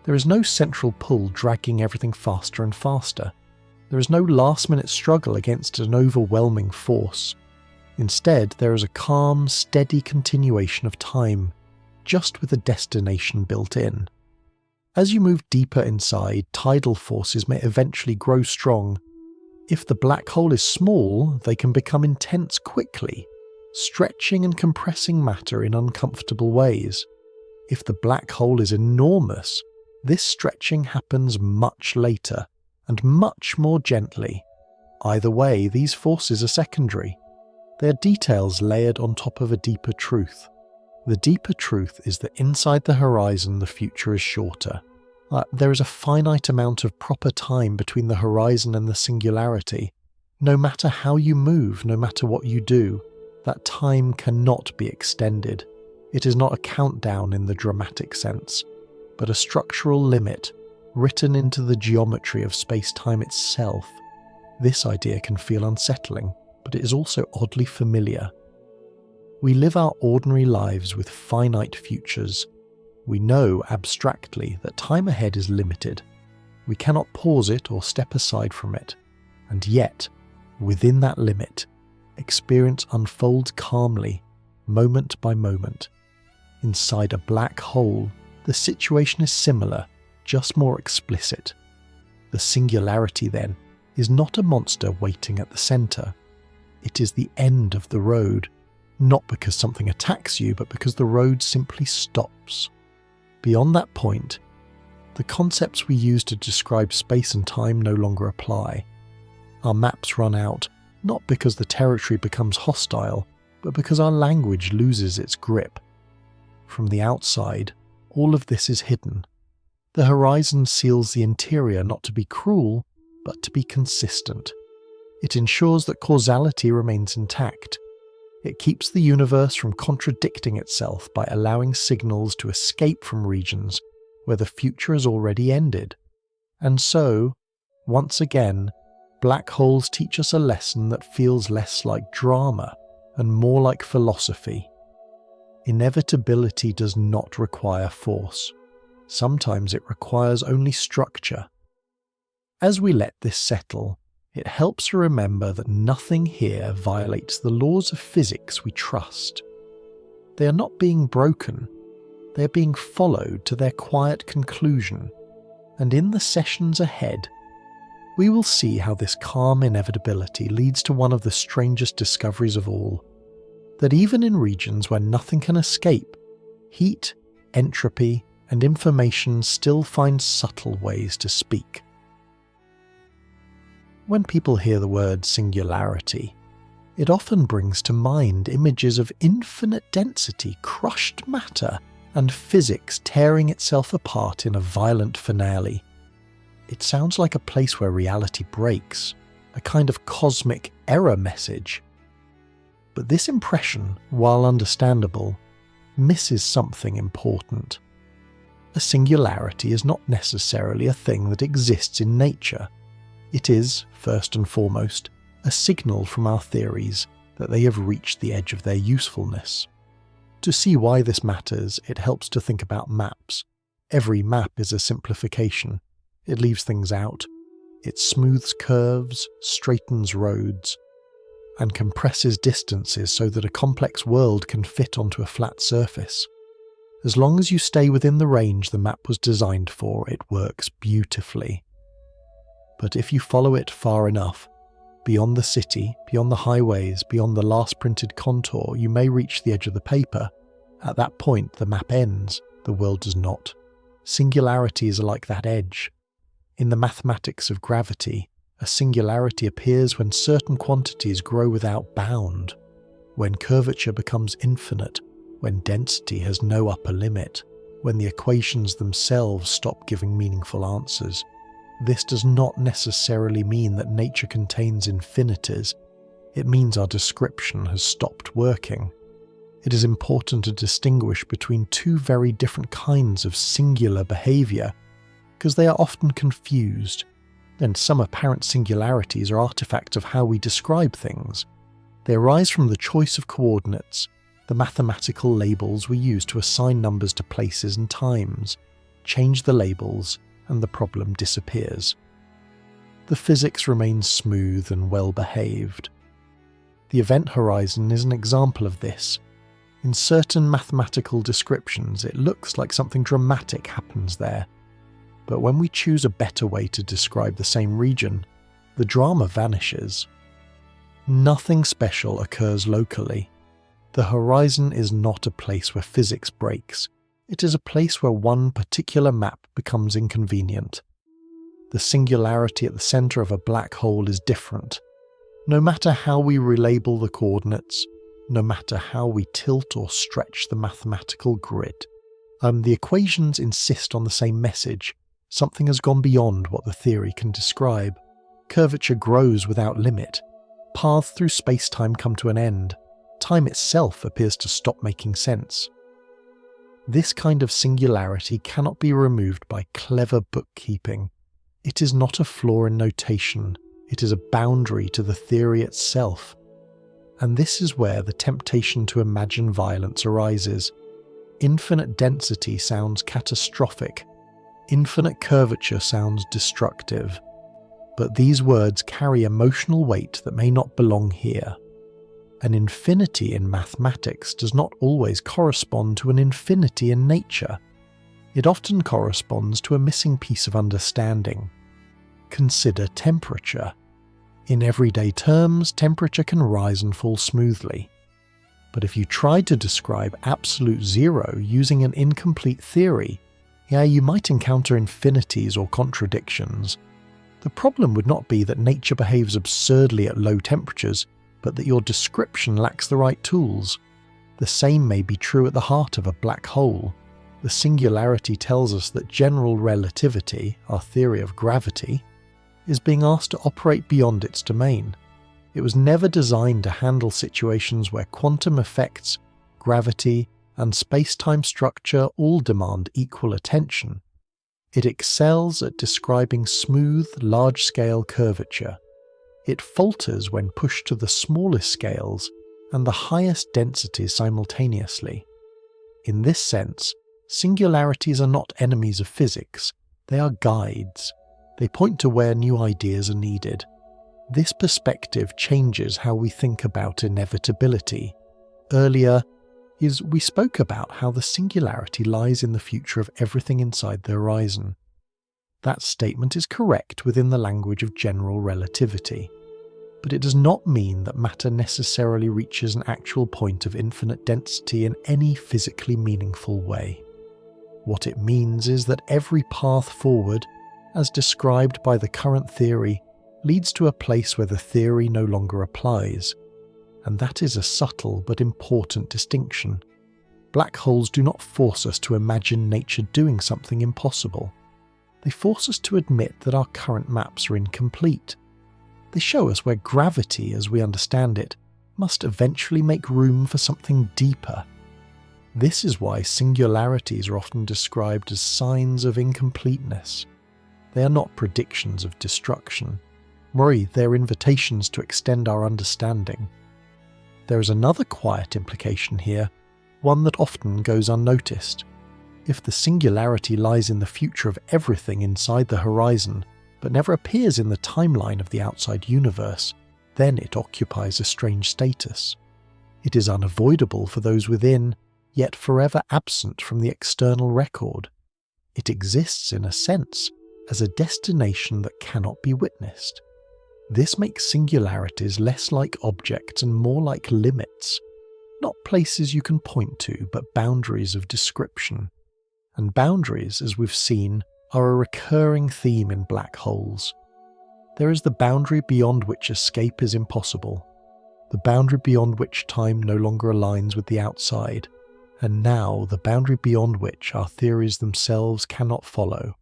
There is no central pull dragging everything faster and faster. There is no last-minute struggle against an overwhelming force. Instead, there is a calm, steady continuation of time, just with a destination built in. As you move deeper inside, tidal forces may eventually grow strong. If the black hole is small, they can become intense quickly, stretching and compressing matter in uncomfortable ways. If the black hole is enormous, this stretching happens much later and much more gently. Either way, these forces are secondary. They are details layered on top of a deeper truth. The deeper truth is that inside the horizon the future is shorter. There is a finite amount of proper time between the horizon and the singularity. No matter how you move, no matter what you do, that time cannot be extended. It is not a countdown in the dramatic sense, but a structural limit written into the geometry of space-time itself. This idea can feel unsettling, but it is also oddly familiar. We live our ordinary lives with finite futures. We know abstractly that time ahead is limited. We cannot pause it or step aside from it. And yet, within that limit, experience unfolds calmly, moment by moment. Inside a black hole, the situation is similar. just more explicit. The singularity, then, is not a monster waiting at the centre. It is the end of the road, not because something attacks you, but because the road simply stops. Beyond that point, the concepts we use to describe space and time no longer apply. Our maps run out, not because the territory becomes hostile, but because our language loses its grip. From the outside, all of this is hidden. The horizon seals the interior not to be cruel, but to be consistent. It ensures that causality remains intact. It keeps the universe from contradicting itself by allowing signals to escape from regions where the future has already ended. And so, once again, black holes teach us a lesson that feels less like drama and more like philosophy. Inevitability does not require force. Sometimes it requires only structure. As we let this settle, it helps to remember that nothing here violates the laws of physics we trust. They are not being broken, they are being followed to their quiet conclusion, and in the sessions ahead, we will see how this calm inevitability leads to one of the strangest discoveries of all, that even in regions where nothing can escape, heat, entropy, and information still find subtle ways to speak. When people hear the word singularity, it often brings to mind images of infinite density, crushed matter, and physics tearing itself apart in a violent finale. It sounds like a place where reality breaks, a kind of cosmic error message. But this impression, while understandable, misses something important. A singularity is not necessarily a thing that exists in nature. It is, first and foremost, a signal from our theories that they have reached the edge of their usefulness. To see why this matters, it helps to think about maps. Every map is a simplification. It leaves things out. It smooths curves, straightens roads, and compresses distances so that a complex world can fit onto a flat surface. As long as you stay within the range the map was designed for, it works beautifully. But if you follow it far enough, beyond the city, beyond the highways, beyond the last printed contour, you may reach the edge of the paper. At that point, the map ends, the world does not. Singularities are like that edge. In the mathematics of gravity, a singularity appears when certain quantities grow without bound, when curvature becomes infinite, when density has no upper limit, when the equations themselves stop giving meaningful answers. This does not necessarily mean that nature contains infinities. It means our description has stopped working. It is important to distinguish between two very different kinds of singular behaviour, because they are often confused, and some apparent singularities are artifacts of how we describe things. They arise from the choice of coordinates, the mathematical labels we use to assign numbers to places and times. Change the labels, and the problem disappears. The physics remains smooth and well-behaved. The event horizon is an example of this. In certain mathematical descriptions, it looks like something dramatic happens there. But when we choose a better way to describe the same region, the drama vanishes. Nothing special occurs locally. The horizon is not a place where physics breaks. It is a place where one particular map becomes inconvenient. The singularity at the centre of a black hole is different. No matter how we relabel the coordinates, no matter how we tilt or stretch the mathematical grid, the equations insist on the same message. Something has gone beyond what the theory can describe. Curvature grows without limit. Paths through space-time come to an end. Time itself appears to stop making sense. This kind of singularity cannot be removed by clever bookkeeping. It is not a flaw in notation, it is a boundary to the theory itself. And this is where the temptation to imagine violence arises. Infinite density sounds catastrophic. Infinite curvature sounds destructive. But these words carry emotional weight that may not belong here. An infinity in mathematics does not always correspond to an infinity in nature. It often corresponds to a missing piece of understanding. Consider temperature. In everyday terms, temperature can rise and fall smoothly. But if you tried to describe absolute zero using an incomplete theory, you might encounter infinities or contradictions. The problem would not be that nature behaves absurdly at low temperatures, but that your description lacks the right tools. The same may be true at the heart of a black hole. The singularity tells us that general relativity, our theory of gravity, is being asked to operate beyond its domain. It was never designed to handle situations where quantum effects, gravity, and space-time structure all demand equal attention. It excels at describing smooth, large-scale curvature. It falters when pushed to the smallest scales and the highest densities simultaneously. In this sense, singularities are not enemies of physics, they are guides. They point to where new ideas are needed. This perspective changes how we think about inevitability. Earlier, we spoke about how the singularity lies in the future of everything inside the horizon. That statement is correct within the language of general relativity, but it does not mean that matter necessarily reaches an actual point of infinite density in any physically meaningful way. What it means is that every path forward, as described by the current theory, leads to a place where the theory no longer applies. And that is a subtle but important distinction. Black holes do not force us to imagine nature doing something impossible. They force us to admit that our current maps are incomplete. They show us where gravity, as we understand it, must eventually make room for something deeper. This is why singularities are often described as signs of incompleteness. They are not predictions of destruction. They're invitations to extend our understanding. There is another quiet implication here, one that often goes unnoticed. If the singularity lies in the future of everything inside the horizon, but never appears in the timeline of the outside universe, then it occupies a strange status. It is unavoidable for those within, yet forever absent from the external record. It exists, in a sense, as a destination that cannot be witnessed. This makes singularities less like objects and more like limits, not places you can point to, but boundaries of description. And boundaries, as we've seen, are a recurring theme in black holes. There is the boundary beyond which escape is impossible, the boundary beyond which time no longer aligns with the outside, and now the boundary beyond which our theories themselves cannot follow.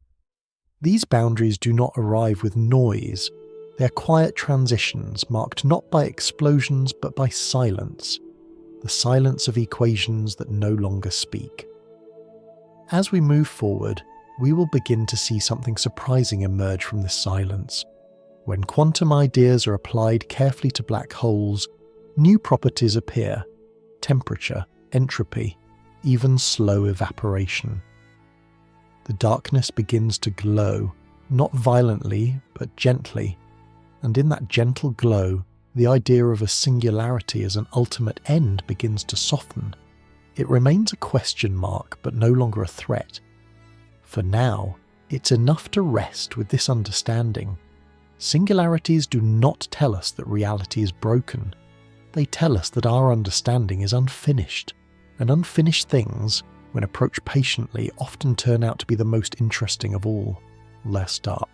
These boundaries do not arrive with noise. They are quiet transitions marked not by explosions but by silence, the silence of equations that no longer speak. As we move forward, we will begin to see something surprising emerge from this silence. When quantum ideas are applied carefully to black holes, new properties appear: temperature, entropy, even slow evaporation. The darkness begins to glow, not violently but gently, and in that gentle glow, the idea of a singularity as an ultimate end begins to soften. It remains a question mark, but no longer a threat. For now, it's enough to rest with this understanding. Singularities do not tell us that reality is broken. They tell us that our understanding is unfinished, and unfinished things, when approached patiently, often turn out to be the most interesting of all. Let's start.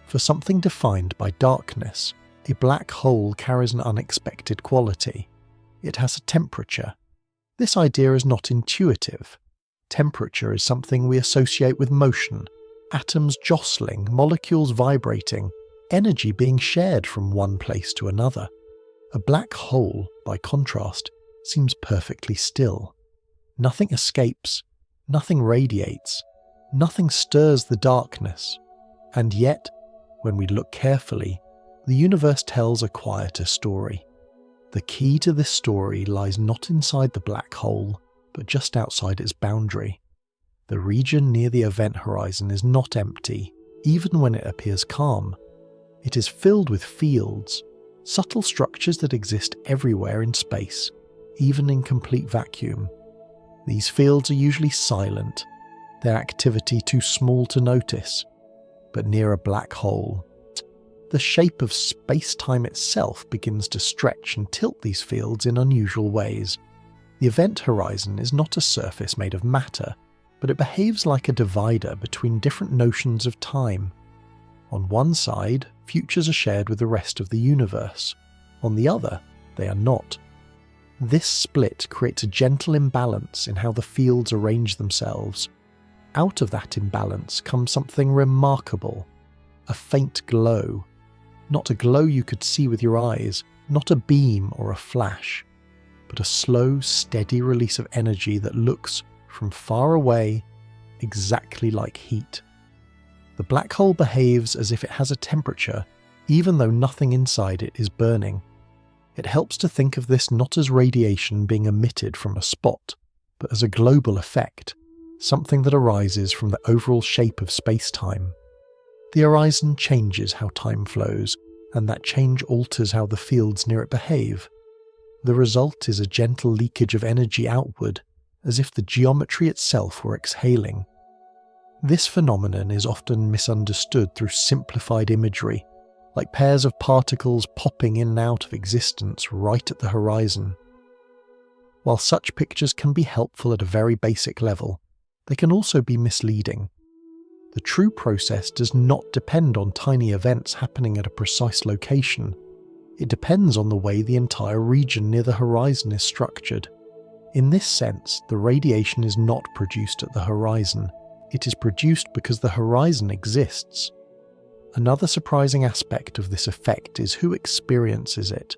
For something defined by darkness, a black hole carries an unexpected quality. It has a temperature. This idea is not intuitive. Temperature is something we associate with motion, atoms jostling, molecules vibrating, energy being shared from one place to another. A black hole, by contrast, seems perfectly still. Nothing escapes, nothing radiates, nothing stirs the darkness. And yet, when we look carefully, the universe tells a quieter story. The key to this story lies not inside the black hole, but just outside its boundary. The region near the event horizon is not empty, even when it appears calm. It is filled with fields, subtle structures that exist everywhere in space, even in complete vacuum. These fields are usually silent, their activity too small to notice. But near a black hole, the shape of space-time itself begins to stretch and tilt these fields in unusual ways. The event horizon is not a surface made of matter, but it behaves like a divider between different notions of time. On one side, futures are shared with the rest of the universe. On the other, they are not. This split creates a gentle imbalance in how the fields arrange themselves. Out of that imbalance comes something remarkable, a faint glow. Not a glow you could see with your eyes, not a beam or a flash, but a slow, steady release of energy that looks, from far away, exactly like heat. The black hole behaves as if it has a temperature, even though nothing inside it is burning. It helps to think of this not as radiation being emitted from a spot, but as a global effect, something that arises from the overall shape of space-time. The horizon changes how time flows, and that change alters how the fields near it behave. The result is a gentle leakage of energy outward, as if the geometry itself were exhaling. This phenomenon is often misunderstood through simplified imagery, like pairs of particles popping in and out of existence right at the horizon. While such pictures can be helpful at a very basic level, they can also be misleading. The true process does not depend on tiny events happening at a precise location. It depends on the way the entire region near the horizon is structured. In this sense, the radiation is not produced at the horizon. It is produced because the horizon exists. Another surprising aspect of this effect is who experiences it.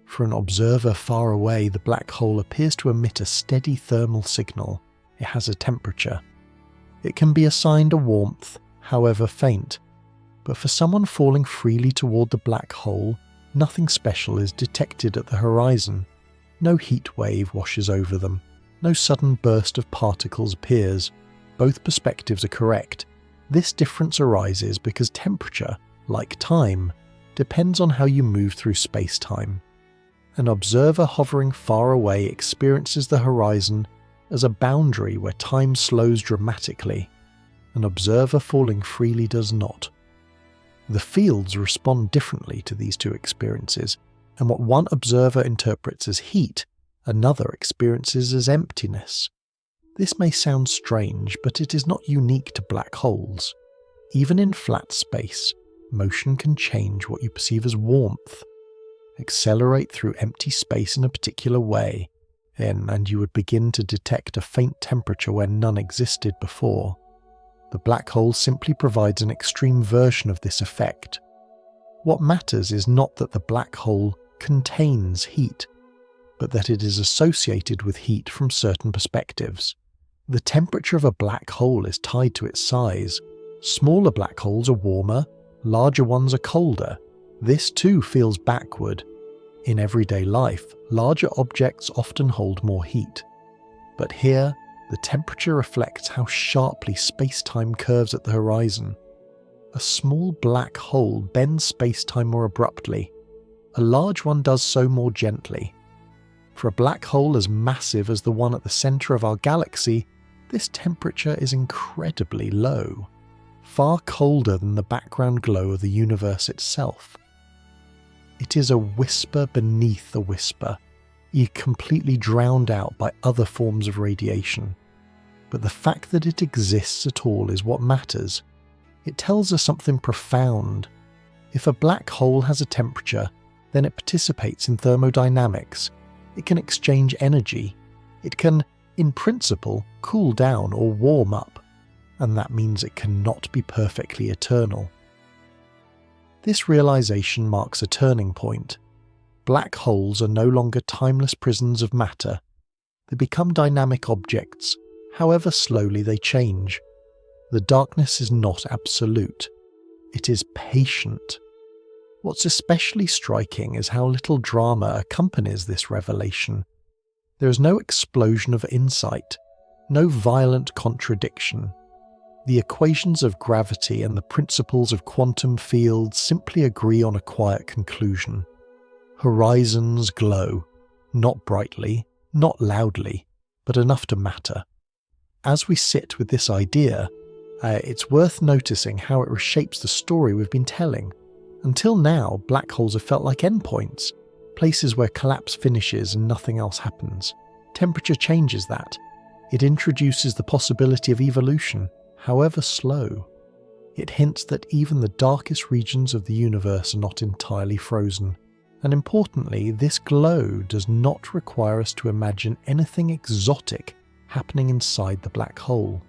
For an observer far away, the black hole appears to emit a steady thermal signal. It has a temperature. It can be assigned a warmth, however faint, but for someone falling freely toward the black hole, nothing special is detected at the horizon. No heat wave washes over them. No sudden burst of particles appears. Both perspectives are correct. This difference arises because temperature, like time, depends on how you move through space-time. An observer hovering far away experiences the horizon as a boundary where time slows dramatically. An observer falling freely does not. The fields respond differently to these two experiences, and what one observer interprets as heat, another experiences as emptiness. This may sound strange, but it is not unique to black holes. Even in flat space, motion can change what you perceive as warmth, accelerate through empty space in a particular way, and you would begin to detect a faint temperature where none existed before. The black hole simply provides an extreme version of this effect. What matters is not that the black hole contains heat, but that it is associated with heat from certain perspectives. The temperature of a black hole is tied to its size. Smaller black holes are warmer, larger ones are colder. This too feels backward. In everyday life, larger objects often hold more heat. But here, the temperature reflects how sharply space-time curves at the horizon. A small black hole bends space-time more abruptly. A large one does so more gently. For a black hole as massive as the one at the centre of our galaxy, this temperature is incredibly low, far colder than the background glow of the universe itself. It is a whisper beneath a whisper, completely drowned out by other forms of radiation. But the fact that it exists at all is what matters. It tells us something profound. If a black hole has a temperature, then it participates in thermodynamics. It can exchange energy. It can, in principle, cool down or warm up. And that means it cannot be perfectly eternal. This realization marks a turning point. Black holes are no longer timeless prisons of matter. They become dynamic objects, however slowly they change. The darkness is not absolute. It is patient. What's especially striking is how little drama accompanies this revelation. There is no explosion of insight, no violent contradiction. The equations of gravity and the principles of quantum fields simply agree on a quiet conclusion. Horizons glow, not brightly, not loudly, but enough to matter. As we sit with this idea, it's worth noticing how it reshapes the story we've been telling. Until now, black holes have felt like endpoints, places where collapse finishes and nothing else happens. Temperature changes that. It introduces the possibility of evolution, however slow. It hints that even the darkest regions of the universe are not entirely frozen. And importantly, this glow does not require us to imagine anything exotic happening inside the black hole.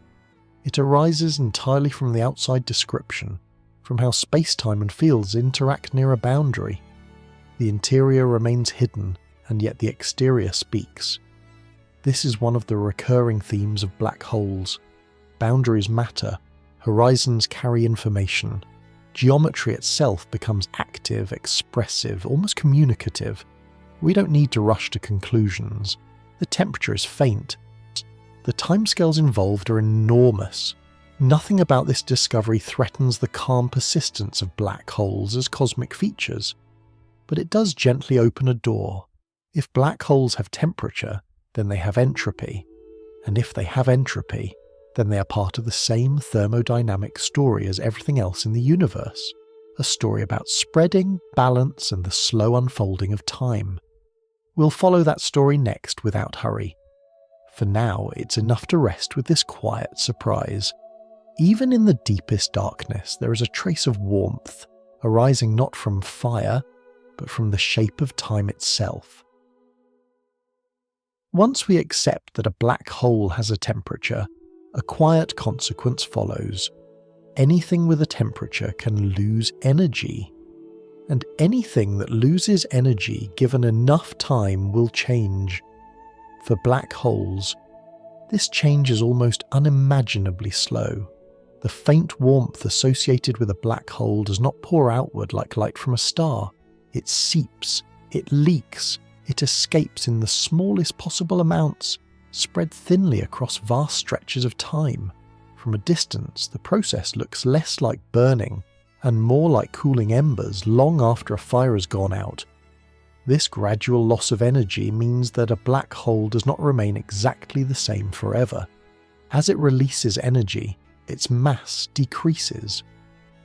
It arises entirely from the outside description, from how space-time and fields interact near a boundary. The interior remains hidden, and yet the exterior speaks. This is one of the recurring themes of black holes. Boundaries matter, horizons carry information. Geometry itself becomes active, expressive, almost communicative. We don't need to rush to conclusions. The temperature is faint. The timescales involved are enormous. Nothing about this discovery threatens the calm persistence of black holes as cosmic features. But it does gently open a door. If black holes have temperature, then they have entropy. And if they have entropy, then they are part of the same thermodynamic story as everything else in the universe. A story about spreading, balance, and the slow unfolding of time. We'll follow that story next without hurry. For now, it's enough to rest with this quiet surprise. Even in the deepest darkness, there is a trace of warmth, arising not from fire, but from the shape of time itself. Once we accept that a black hole has a temperature, a quiet consequence follows. Anything with a temperature can lose energy. And anything that loses energy given enough time will change. For black holes, this change is almost unimaginably slow. The faint warmth associated with a black hole does not pour outward like light from a star. It seeps, it leaks, it escapes in the smallest possible amounts, spread thinly across vast stretches of time. From a distance, the process looks less like burning and more like cooling embers long after a fire has gone out. This gradual loss of energy means that a black hole does not remain exactly the same forever. As it releases energy, its mass decreases.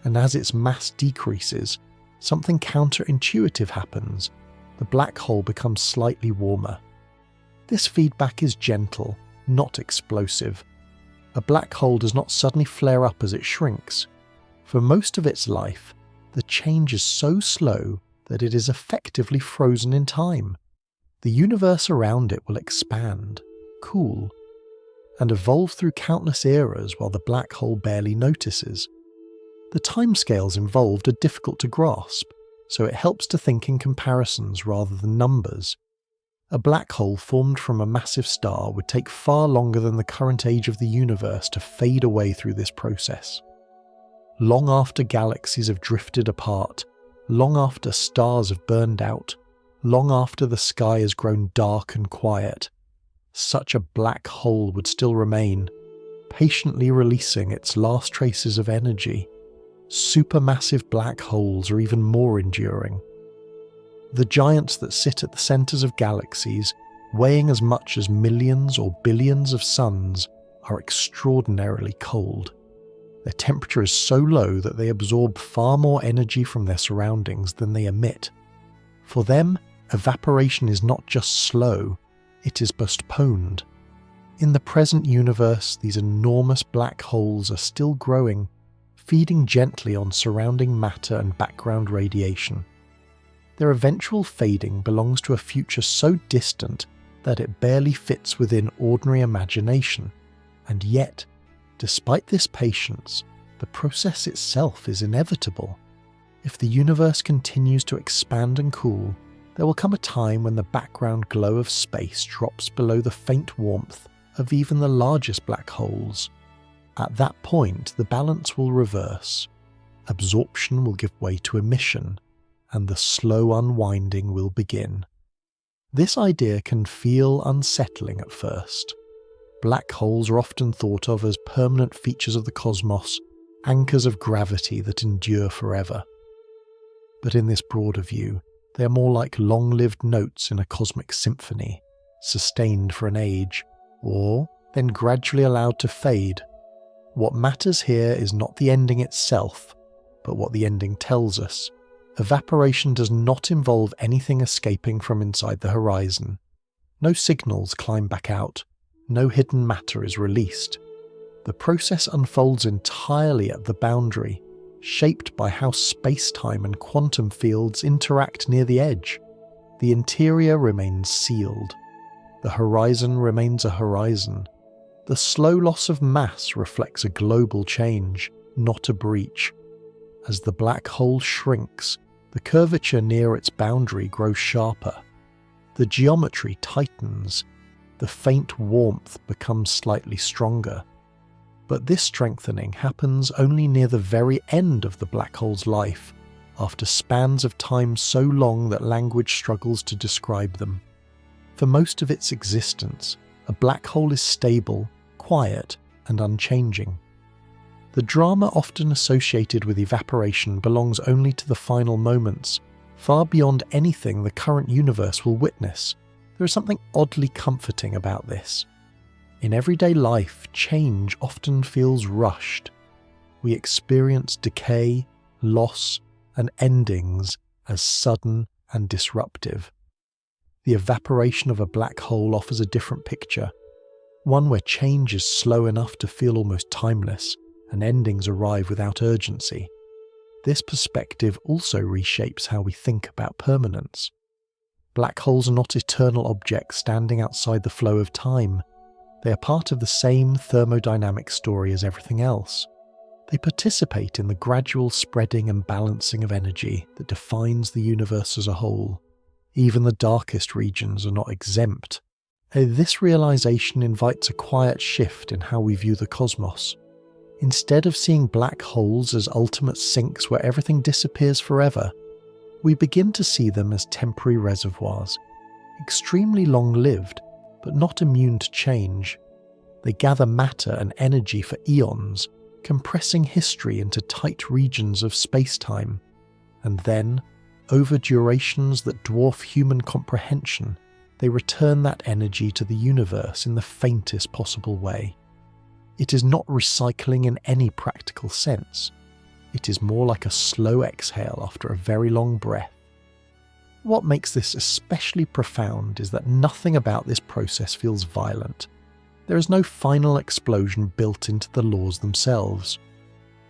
And as its mass decreases, something counterintuitive happens. The black hole becomes slightly warmer. This feedback is gentle, not explosive. A black hole does not suddenly flare up as it shrinks. For most of its life, the change is so slow that it is effectively frozen in time. The universe around it will expand, cool, and evolve through countless eras while the black hole barely notices. The timescales involved are difficult to grasp, so it helps to think in comparisons rather than numbers. A black hole formed from a massive star would take far longer than the current age of the universe to fade away through this process. Long after galaxies have drifted apart, long after stars have burned out, long after the sky has grown dark and quiet, such a black hole would still remain, patiently releasing its last traces of energy. Supermassive black holes are even more enduring. The giants that sit at the centres of galaxies, weighing as much as millions or billions of suns, are extraordinarily cold. Their temperature is so low that they absorb far more energy from their surroundings than they emit. For them, evaporation is not just slow, it is postponed. In the present universe, these enormous black holes are still growing, feeding gently on surrounding matter and background radiation. Their eventual fading belongs to a future so distant that it barely fits within ordinary imagination, and yet, despite this patience, the process itself is inevitable. If the universe continues to expand and cool, there will come a time when the background glow of space drops below the faint warmth of even the largest black holes. At that point, the balance will reverse. Absorption will give way to emission, and the slow unwinding will begin. This idea can feel unsettling at first. Black holes are often thought of as permanent features of the cosmos, anchors of gravity that endure forever. But in this broader view, they are more like long-lived notes in a cosmic symphony, sustained for an age. or then gradually allowed to fade. What matters here is not the ending itself, but what the ending tells us. Evaporation does not involve anything escaping from inside the horizon. No signals climb back out. No hidden matter is released. The process unfolds entirely at the boundary, shaped by how space-time and quantum fields interact near the edge. The interior remains sealed. The horizon remains a horizon. The slow loss of mass reflects a global change, not a breach. As the black hole shrinks, the curvature near its boundary grows sharper. The geometry tightens. The faint warmth becomes slightly stronger. But this strengthening happens only near the very end of the black hole's life, after spans of time so long that language struggles to describe them. For most of its existence, a black hole is stable, quiet, and unchanging. The drama often associated with evaporation belongs only to the final moments, far beyond anything the current universe will witness. There is something oddly comforting about this. In everyday life, change often feels rushed. We experience decay, loss, and endings as sudden and disruptive. The evaporation of a black hole offers a different picture, one where change is slow enough to feel almost timeless, and endings arrive without urgency. This perspective also reshapes how we think about permanence. Black holes are not eternal objects standing outside the flow of time. They are part of the same thermodynamic story as everything else. They participate in the gradual spreading and balancing of energy that defines the universe as a whole. Even the darkest regions are not exempt. This realization invites a quiet shift in how we view the cosmos. Instead of seeing black holes as ultimate sinks where everything disappears forever, we begin to see them as temporary reservoirs, extremely long-lived, but not immune to change. They gather matter and energy for eons, compressing history into tight regions of space-time. And then, over durations that dwarf human comprehension, they return that energy to the universe in the faintest possible way. It is not recycling in any practical sense. It is more like a slow exhale after a very long breath. What makes this especially profound is that nothing about this process feels violent. There is no final explosion built into the laws themselves.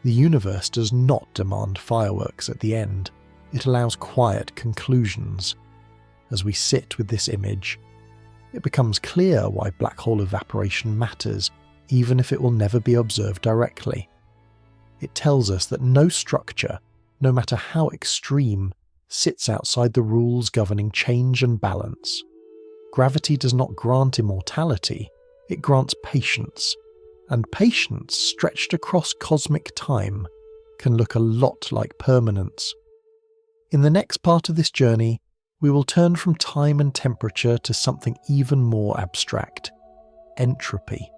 The universe does not demand fireworks at the end. It allows quiet conclusions. As we sit with this image, it becomes clear why black hole evaporation matters, even if it will never be observed directly. It tells us that no structure, no matter how extreme, sits outside the rules governing change and balance. Gravity does not grant immortality, it grants patience, and patience stretched across cosmic time can look a lot like permanence. In the next part of this journey, we will turn from time and temperature to something even more abstract: entropy.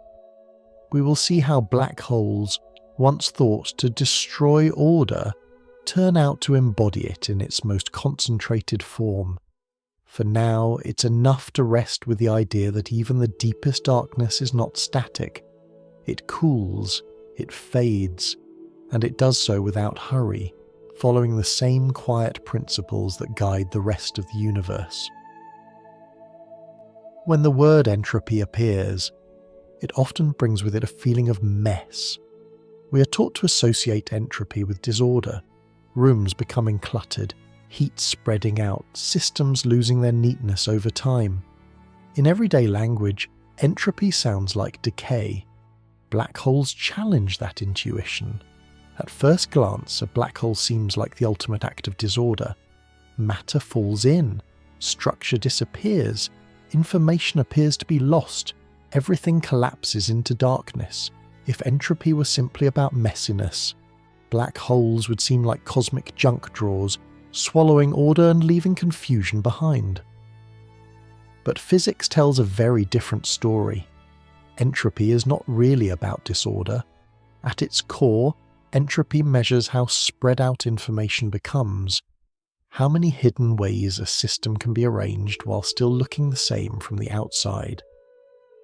We will see how black holes, once thought to destroy order, turn out to embody it in its most concentrated form. For now, it's enough to rest with the idea that even the deepest darkness is not static. It cools, it fades, and it does so without hurry, following the same quiet principles that guide the rest of the universe. When the word entropy appears, it often brings with it a feeling of mess. We are taught to associate entropy with disorder, rooms becoming cluttered, heat spreading out, systems losing their neatness over time. In everyday language, entropy sounds like decay. Black holes challenge that intuition. At first glance, a black hole seems like the ultimate act of disorder. Matter falls in, structure disappears, information appears to be lost, everything collapses into darkness. If entropy were simply about messiness, black holes would seem like cosmic junk drawers, swallowing order and leaving confusion behind. But physics tells a very different story. Entropy is not really about disorder. At its core, entropy measures how spread out information becomes, how many hidden ways a system can be arranged while still looking the same from the outside.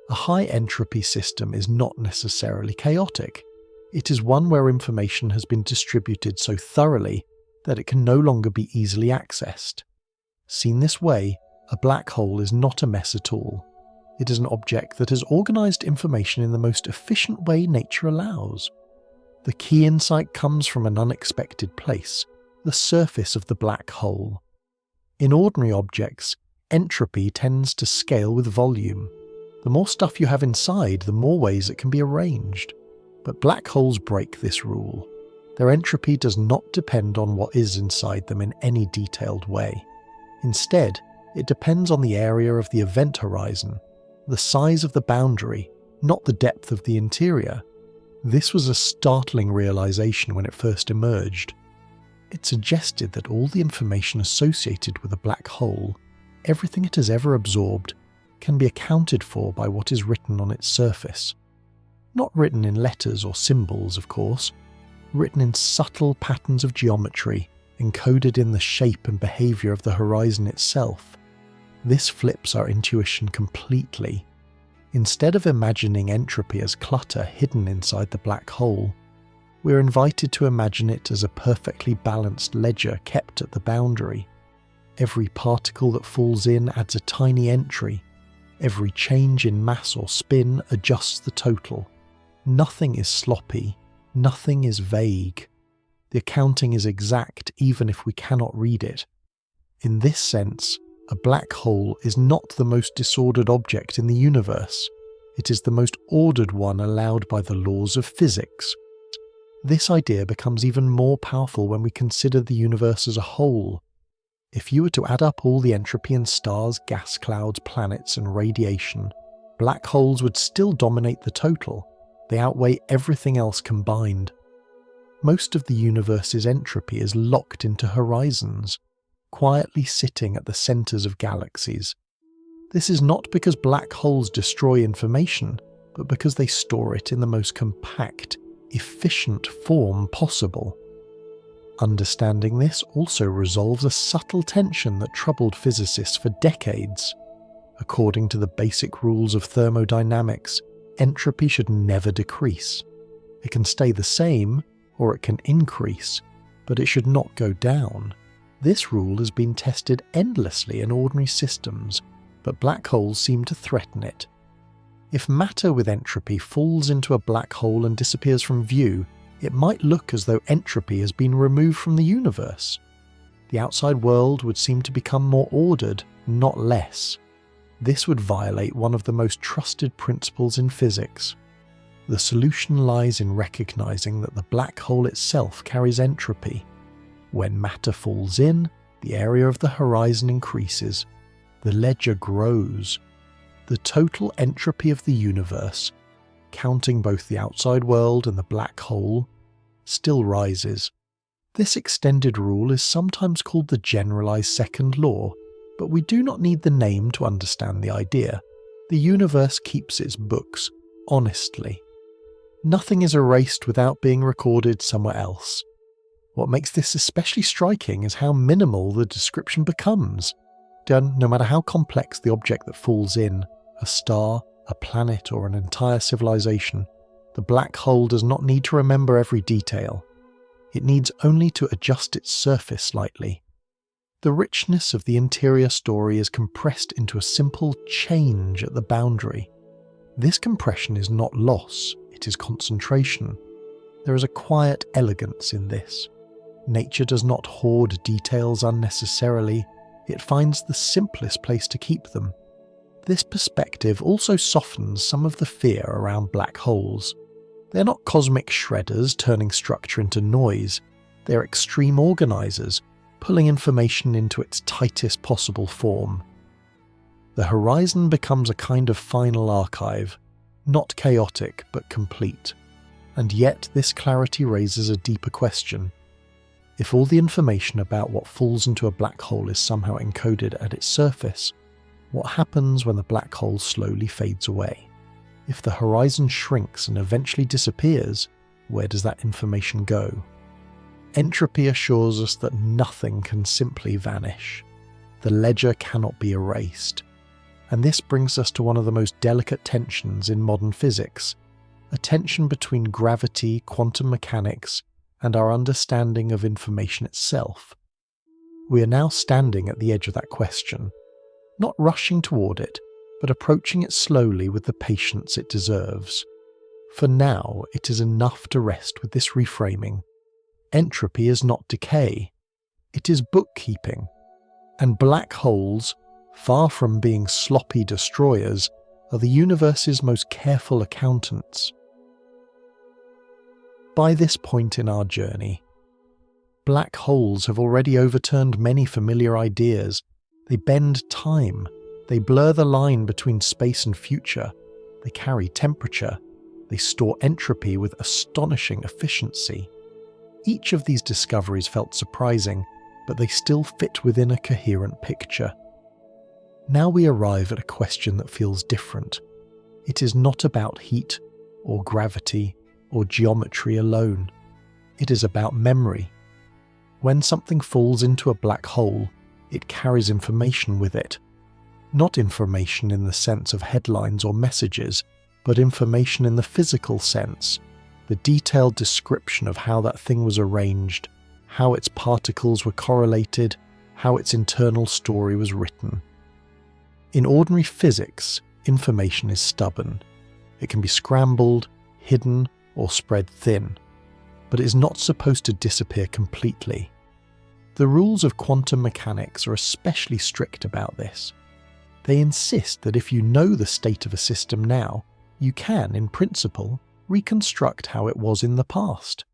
A high entropy system is not necessarily chaotic. It is one where information has been distributed so thoroughly that it can no longer be easily accessed. Seen this way, a black hole is not a mess at all. It is an object that has organised information in the most efficient way nature allows. The key insight comes from an unexpected place, the surface of the black hole. In ordinary objects, entropy tends to scale with volume. The more stuff you have inside, the more ways it can be arranged. But black holes break this rule. Their entropy does not depend on what is inside them in any detailed way. Instead, it depends on the area of the event horizon, the size of the boundary, not the depth of the interior. This was a startling realization when it first emerged. It suggested that all the information associated with a black hole, everything it has ever absorbed, can be accounted for by what is written on its surface. Not written in letters or symbols, of course, written in subtle patterns of geometry, encoded in the shape and behaviour of the horizon itself. This flips our intuition completely. Instead of imagining entropy as clutter hidden inside the black hole, we're invited to imagine it as a perfectly balanced ledger kept at the boundary. Every particle that falls in adds a tiny entry. Every change in mass or spin adjusts the total. Nothing is sloppy. Nothing is vague. The accounting is exact even if we cannot read it. In this sense, a black hole is not the most disordered object in the universe. It is the most ordered one allowed by the laws of physics. This idea becomes even more powerful when we consider the universe as a whole. If you were to add up all the entropy in stars, gas clouds, planets, and radiation, black holes would still dominate the total. They outweigh everything else combined. Most of the universe's entropy is locked into horizons, quietly sitting at the centres of galaxies. This is not because black holes destroy information, but because they store it in the most compact, efficient form possible. Understanding this also resolves a subtle tension that troubled physicists for decades. According to the basic rules of thermodynamics, entropy should never decrease. It can stay the same, or it can increase, but it should not go down. This rule has been tested endlessly in ordinary systems, but black holes seem to threaten it. If matter with entropy falls into a black hole and disappears from view, it might look as though entropy has been removed from the universe. The outside world would seem to become more ordered, not less. This would violate one of the most trusted principles in physics. The solution lies in recognizing that the black hole itself carries entropy. When matter falls in, the area of the horizon increases. The ledger grows. The total entropy of the universe, counting both the outside world and the black hole, still rises. This extended rule is sometimes called the generalized second law, but we do not need the name to understand the idea. The universe keeps its books, honestly. Nothing is erased without being recorded somewhere else. What makes this especially striking is how minimal the description becomes. No matter how complex the object that falls in, a star, a planet, or an entire civilization, the black hole does not need to remember every detail. It needs only to adjust its surface slightly. The richness of the interior story is compressed into a simple change at the boundary. This compression is not loss, it is concentration. There is a quiet elegance in this. Nature does not hoard details unnecessarily, it finds the simplest place to keep them. This perspective also softens some of the fear around black holes. They're not cosmic shredders turning structure into noise, they're extreme organisers, pulling information into its tightest possible form. The horizon becomes a kind of final archive, not chaotic but complete. And yet this clarity raises a deeper question. If all the information about what falls into a black hole is somehow encoded at its surface, what happens when the black hole slowly fades away? If the horizon shrinks and eventually disappears, where does that information go? Entropy assures us that nothing can simply vanish. The ledger cannot be erased. And this brings us to one of the most delicate tensions in modern physics, a tension between gravity, quantum mechanics, and our understanding of information itself. We are now standing at the edge of that question, not rushing toward it, but approaching it slowly with the patience it deserves. For now, it is enough to rest with this reframing. Entropy is not decay, it is bookkeeping. And black holes, far from being sloppy destroyers, are the universe's most careful accountants. By this point in our journey, black holes have already overturned many familiar ideas. They bend time, they blur the line between space and future, they carry temperature, they store entropy with astonishing efficiency. Each of these discoveries felt surprising, but they still fit within a coherent picture. Now we arrive at a question that feels different. It is not about heat, or gravity, or geometry alone. It is about memory. When something falls into a black hole, it carries information with it. Not information in the sense of headlines or messages, but information in the physical sense, the detailed description of how that thing was arranged, how its particles were correlated, how its internal story was written. In ordinary physics, information is stubborn. It can be scrambled, hidden, or spread thin, but it is not supposed to disappear completely. The rules of quantum mechanics are especially strict about this. They insist that if you know the state of a system now, you can, in principle, reconstruct how it was in the past.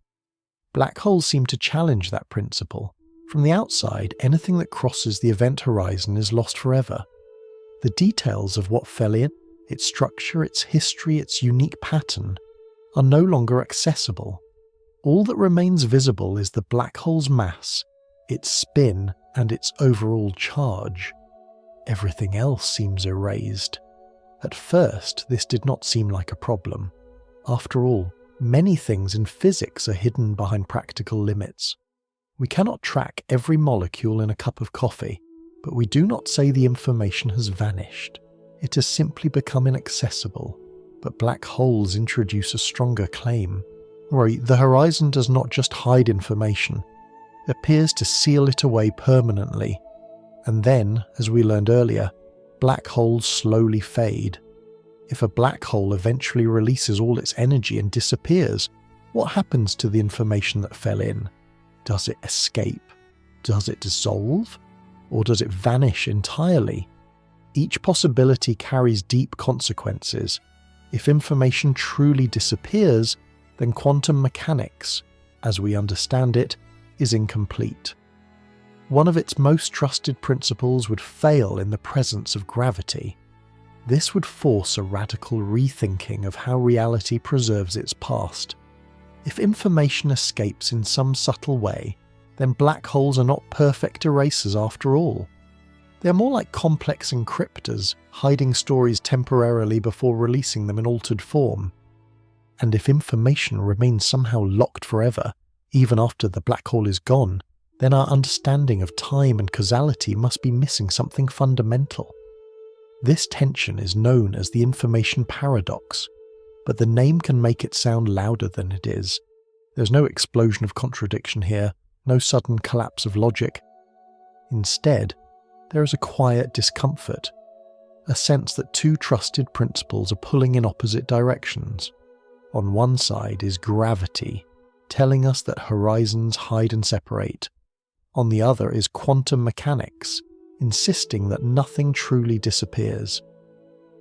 Black holes seem to challenge that principle. From the outside, anything that crosses the event horizon is lost forever. The details of what fell in, its structure, its history, its unique pattern, are no longer accessible. All that remains visible is the black hole's mass, its spin, and its overall charge. Everything else seems erased. At first, this did not seem like a problem. After all, many things in physics are hidden behind practical limits. We cannot track every molecule in a cup of coffee, but we do not say the information has vanished. It has simply become inaccessible. But black holes introduce a stronger claim. The horizon does not just hide information, it appears to seal it away permanently. And then, as we learned earlier, black holes slowly fade. If a black hole eventually releases all its energy and disappears, what happens to the information that fell in? Does it escape? Does it dissolve? Or does it vanish entirely? Each possibility carries deep consequences. If information truly disappears, then quantum mechanics, as we understand it, is incomplete. One of its most trusted principles would fail in the presence of gravity. This would force a radical rethinking of how reality preserves its past. If information escapes in some subtle way, then black holes are not perfect erasers after all. They are more like complex encryptors, hiding stories temporarily before releasing them in altered form. And if information remains somehow locked forever, even after the black hole is gone, then our understanding of time and causality must be missing something fundamental. This tension is known as the information paradox, but the name can make it sound louder than it is. There's no explosion of contradiction here, no sudden collapse of logic. Instead, there is a quiet discomfort, a sense that two trusted principles are pulling in opposite directions. On one side is gravity, telling us that horizons hide and separate. On the other is quantum mechanics, insisting that nothing truly disappears.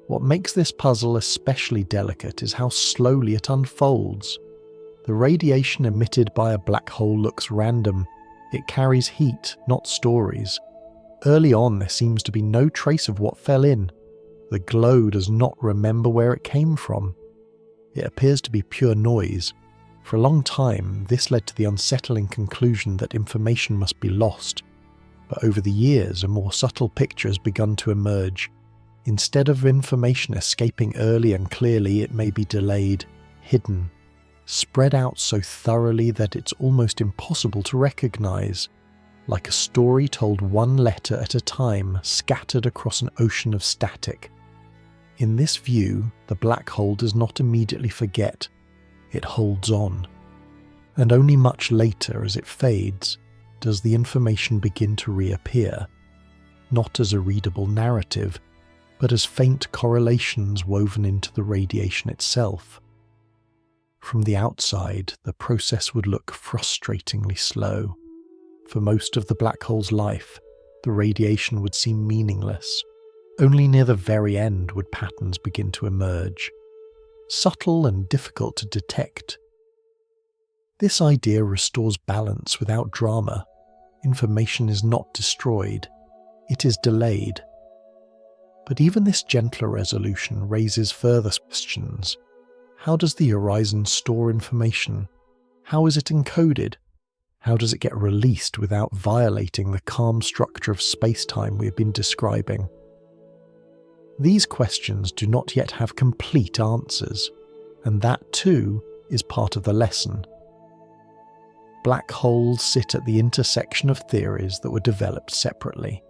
What makes this puzzle especially delicate is how slowly it unfolds. The radiation emitted by a black hole looks random. It carries heat, not stories. Early on, there seems to be no trace of what fell in. The glow does not remember where it came from. It appears to be pure noise. For a long time, this led to the unsettling conclusion that information must be lost. But over the years, a more subtle picture has begun to emerge. Instead of information escaping early and clearly, it may be delayed, hidden, spread out so thoroughly that it's almost impossible to recognize. like a story told one letter at a time, scattered across an ocean of static. In this view, the black hole does not immediately forget, it holds on. And only much later, as it fades, does the information begin to reappear, not as a readable narrative, but as faint correlations woven into the radiation itself. From the outside, the process would look frustratingly slow. For most of the black hole's life, the radiation would seem meaningless. Only near the very end would patterns begin to emerge, subtle and difficult to detect. This idea restores balance without drama. Information is not destroyed, it is delayed. But even this gentler resolution raises further questions. How does the horizon store information? How is it encoded? How does it get released without violating the calm structure of space-time we have been describing? These questions do not yet have complete answers, and that too is part of the lesson. Black holes sit at the intersection of theories that were developed separately.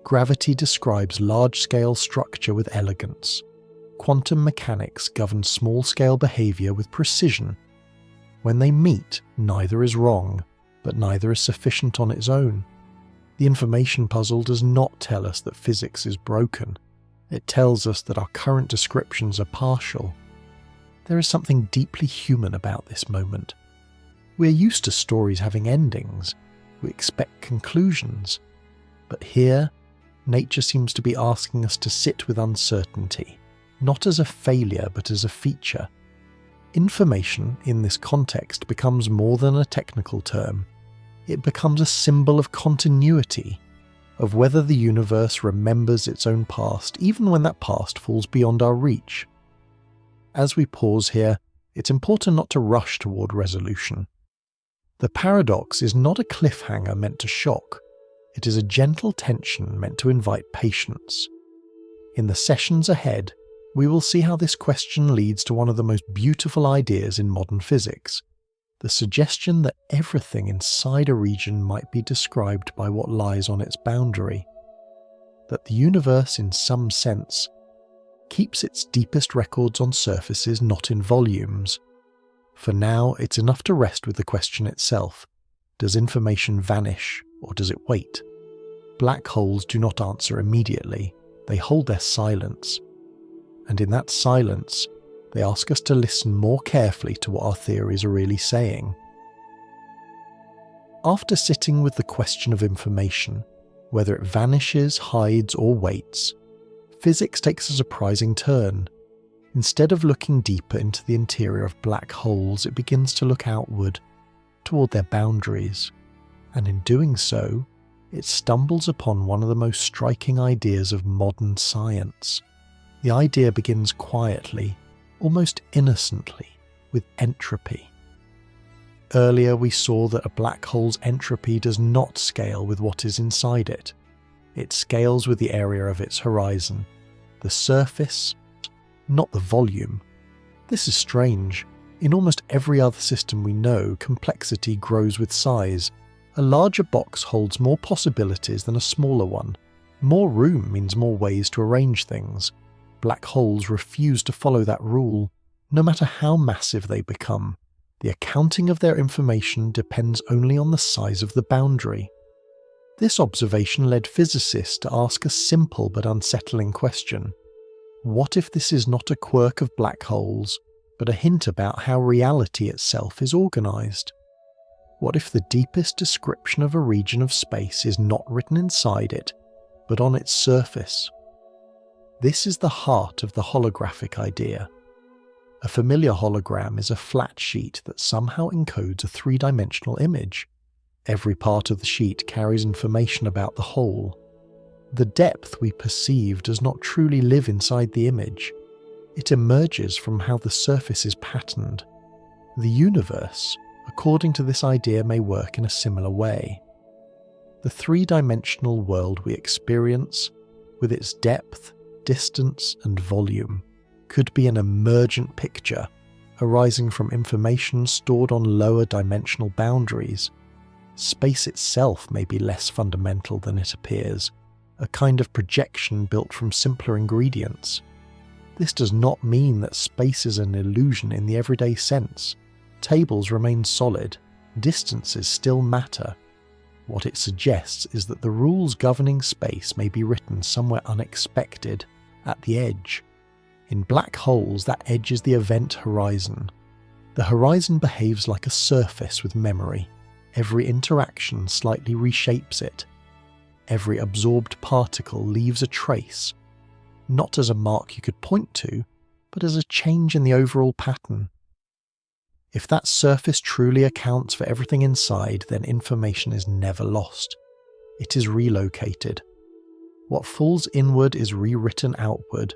Gravity describes large-scale structure with elegance. Quantum mechanics governs small-scale behavior with precision. When they meet, neither is wrong, but neither is sufficient on its own. The information puzzle does not tell us that physics is broken. It tells us that our current descriptions are partial. There is something deeply human about this moment. We're used to stories having endings. We expect conclusions. But here, nature seems to be asking us to sit with uncertainty, not as a failure but as a feature. Information in this context becomes more than a technical term. It becomes a symbol of continuity, of whether the universe remembers its own past, even when that past falls beyond our reach. As we pause here, it's important not to rush toward resolution. The paradox is not a cliffhanger meant to shock. It is a gentle tension meant to invite patience. In the sessions ahead, we will see how this question leads to one of the most beautiful ideas in modern physics, the suggestion that everything inside a region might be described by what lies on its boundary, that the universe, in some sense, keeps its deepest records on surfaces, not in volumes. For now, it's enough to rest with the question itself. Does information vanish, or does it wait? Black holes do not answer immediately. They hold their silence. And in that silence, they ask us to listen more carefully to what our theories are really saying. After sitting with the question of information, whether it vanishes, hides, or waits, physics takes a surprising turn. Instead of looking deeper into the interior of black holes, it begins to look outward, toward their boundaries. And in doing so, it stumbles upon one of the most striking ideas of modern science. The idea begins quietly, almost innocently, with entropy. Earlier we saw that a black hole's entropy does not scale with what is inside it. It scales with the area of its horizon, the surface, not the volume. This is strange. In almost every other system we know, complexity grows with size. A larger box holds more possibilities than a smaller one. More room means more ways to arrange things. Black holes refuse to follow that rule, no matter how massive they become. The accounting of their information depends only on the size of the boundary. This observation led physicists to ask a simple but unsettling question. What if this is not a quirk of black holes, but a hint about how reality itself is organized? What if the deepest description of a region of space is not written inside it, but on its surface? This is the heart of the holographic idea. A familiar hologram is a flat sheet that somehow encodes a three-dimensional image. Every part of the sheet carries information about the whole. The depth we perceive does not truly live inside the image. It emerges from how the surface is patterned. The universe, according to this idea, may work in a similar way. The three-dimensional world we experience, with its depth, distance, and volume, could be an emergent picture arising from information stored on lower dimensional boundaries. Space itself may be less fundamental than it appears, a kind of projection built from simpler ingredients. This does not mean that space is an illusion in the everyday sense. Tables remain solid, distances still matter. What it suggests is that the rules governing space may be written somewhere unexpected, at the edge. In black holes, that edge is the event horizon. The horizon behaves like a surface with memory. Every interaction slightly reshapes it. Every absorbed particle leaves a trace, not as a mark you could point to, but as a change in the overall pattern. If that surface truly accounts for everything inside, then information is never lost. It is relocated. What falls inward is rewritten outward,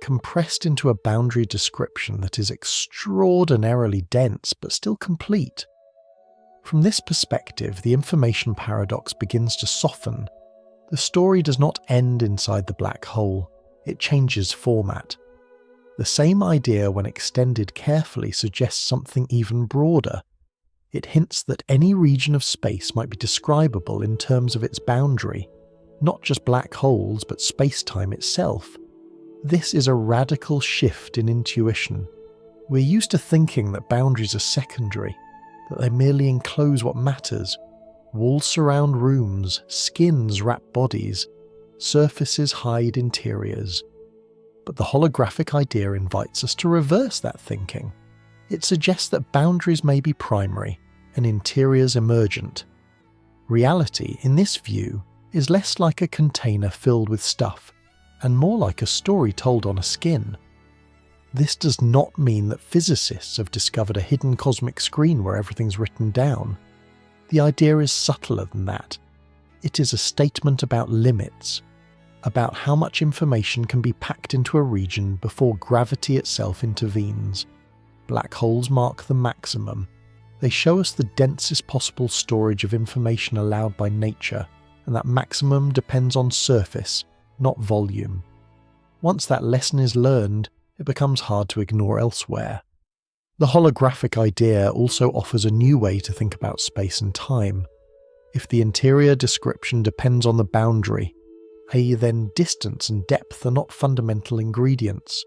compressed into a boundary description that is extraordinarily dense but still complete. From this perspective, the information paradox begins to soften. The story does not end inside the black hole, it changes format. The same idea, when extended carefully, suggests something even broader. It hints that any region of space might be describable in terms of its boundary, not just black holes, but space-time itself. This is a radical shift in intuition. We're used to thinking that boundaries are secondary, that they merely enclose what matters. Walls surround rooms, skins wrap bodies, surfaces hide interiors. But the holographic idea invites us to reverse that thinking. It suggests that boundaries may be primary and interiors emergent. Reality, in this view, is less like a container filled with stuff, and more like a story told on a skin. This does not mean that physicists have discovered a hidden cosmic screen where everything's written down. The idea is subtler than that. It is a statement about limits, about how much information can be packed into a region before gravity itself intervenes. Black holes mark the maximum. They show us the densest possible storage of information allowed by nature, and that maximum depends on surface, not volume. Once that lesson is learned, it becomes hard to ignore elsewhere. The holographic idea also offers a new way to think about space and time. If the interior description depends on the boundary, then distance and depth are not fundamental ingredients.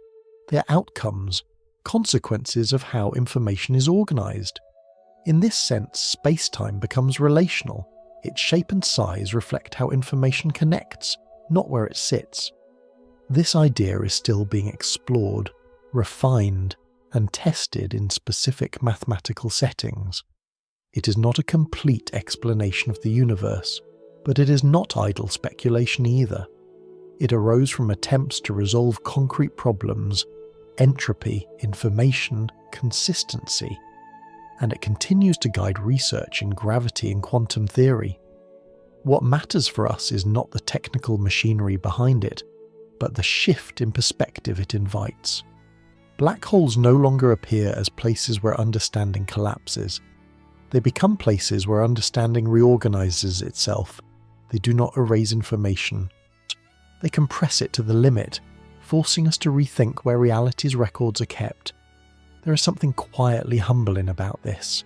They are outcomes, consequences of how information is organized. In this sense, space-time becomes relational. Its shape and size reflect how information connects, not where it sits. This idea is still being explored, refined, and tested in specific mathematical settings. It is not a complete explanation of the universe, but it is not idle speculation either. It arose from attempts to resolve concrete problems, entropy, information, consistency, and it continues to guide research in gravity and quantum theory. What matters for us is not the technical machinery behind it, but the shift in perspective it invites. Black holes no longer appear as places where understanding collapses. They become places where understanding reorganizes itself. They do not erase information. They compress it to the limit, forcing us to rethink where reality's records are kept. There is something quietly humbling about this.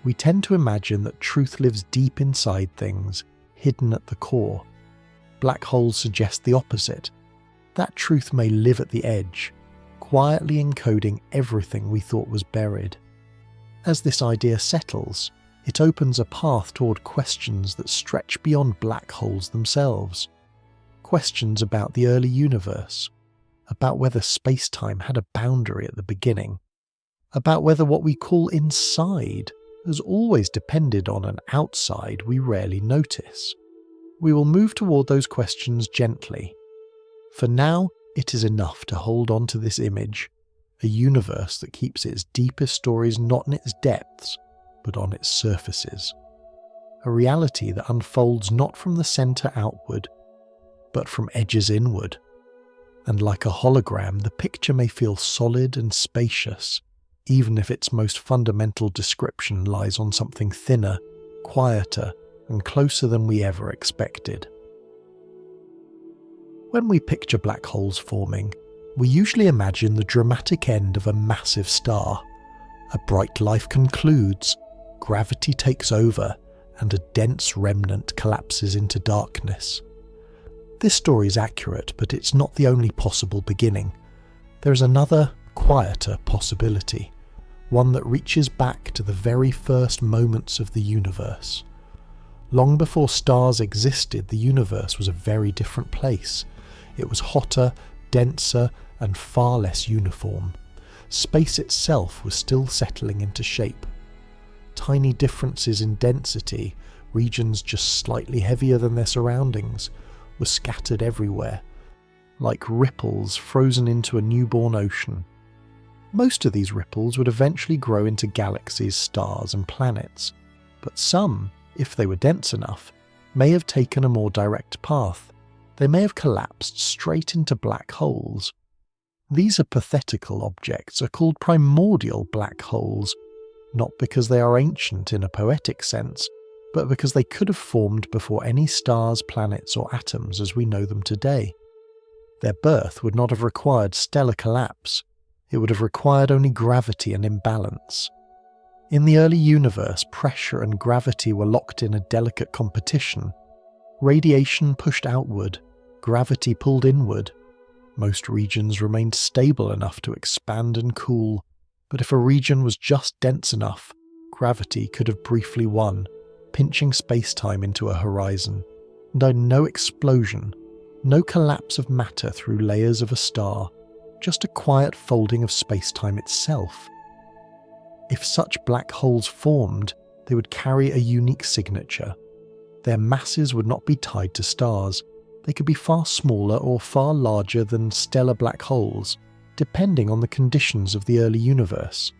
We tend to imagine that truth lives deep inside things, hidden at the core. Black holes suggest the opposite. That truth may live at the edge, quietly encoding everything we thought was buried. As this idea settles, it opens a path toward questions that stretch beyond black holes themselves. Questions about the early universe, about whether space-time had a boundary at the beginning, about whether what we call inside has always depended on an outside we rarely notice. We will move toward those questions gently. For now, it is enough to hold on to this image, a universe that keeps its deepest stories not in its depths, but on its surfaces. A reality that unfolds not from the centre outward, but from edges inward. And like a hologram, the picture may feel solid and spacious, even if its most fundamental description lies on something thinner, quieter, and closer than we ever expected. When we picture black holes forming, we usually imagine the dramatic end of a massive star. A bright life concludes, gravity takes over, and a dense remnant collapses into darkness. This story is accurate, but it's not the only possible beginning. There is another, quieter possibility, one that reaches back to the very first moments of the universe. Long before stars existed, the universe was a very different place. It was hotter, denser, and far less uniform. Space itself was still settling into shape. Tiny differences in density, regions just slightly heavier than their surroundings, were scattered everywhere, like ripples frozen into a newborn ocean. Most of these ripples would eventually grow into galaxies, stars, and planets, but some, if they were dense enough, may have taken a more direct path. They may have collapsed straight into black holes. These hypothetical objects are called primordial black holes, not because they are ancient in a poetic sense, but because they could have formed before any stars, planets, or atoms as we know them today. Their birth would not have required stellar collapse. It would have required only gravity and imbalance. In the early universe, pressure and gravity were locked in a delicate competition. Radiation pushed outward, gravity pulled inward. Most regions remained stable enough to expand and cool, but if a region was just dense enough, gravity could have briefly won, pinching space-time into a horizon. No explosion, no collapse of matter through layers of a star, just a quiet folding of space-time itself. If such black holes formed, they would carry a unique signature. Their masses would not be tied to stars. They could be far smaller or far larger than stellar black holes, depending on the conditions of the early universe.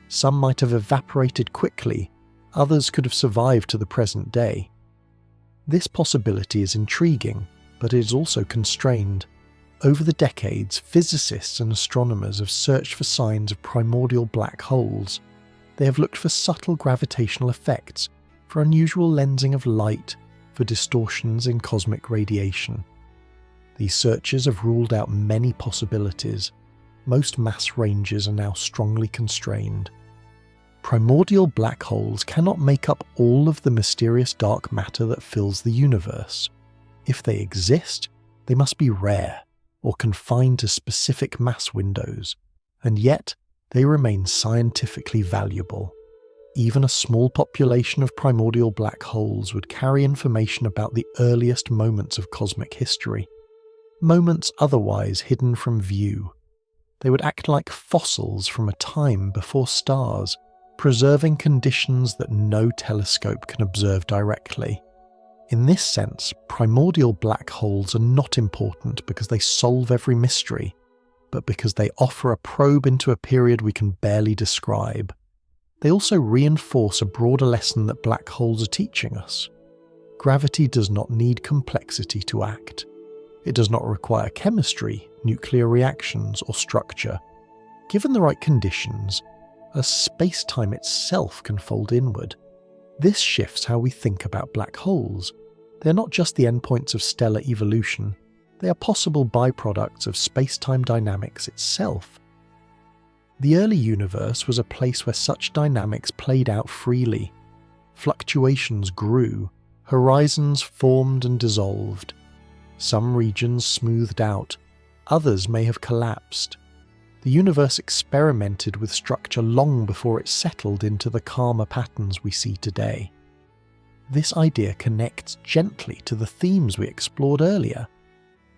Some might have evaporated quickly, others could have survived to the present day. This possibility is intriguing, but it is also constrained. Over the decades, physicists and astronomers have searched for signs of primordial black holes. They have looked for subtle gravitational effects, for unusual lensing of light, for distortions in cosmic radiation. These searches have ruled out many possibilities. Most mass ranges are now strongly constrained. Primordial black holes cannot make up all of the mysterious dark matter that fills the universe. If they exist, they must be rare, or confined to specific mass windows, and yet they remain scientifically valuable. Even a small population of primordial black holes would carry information about the earliest moments of cosmic history, moments otherwise hidden from view. They would act like fossils from a time before stars, preserving conditions that no telescope can observe directly. In this sense, primordial black holes are not important because they solve every mystery, but because they offer a probe into a period we can barely describe. They also reinforce a broader lesson that black holes are teaching us. Gravity does not need complexity to act. It does not require chemistry, nuclear reactions, or structure. Given the right conditions, as space-time itself can fold inward. This shifts how we think about black holes. They're not just the endpoints of stellar evolution, they are possible byproducts of space-time dynamics itself. The early universe was a place where such dynamics played out freely. Fluctuations grew, horizons formed and dissolved. Some regions smoothed out, others may have collapsed. The universe experimented with structure long before it settled into the calmer patterns we see today. This idea connects gently to the themes we explored earlier.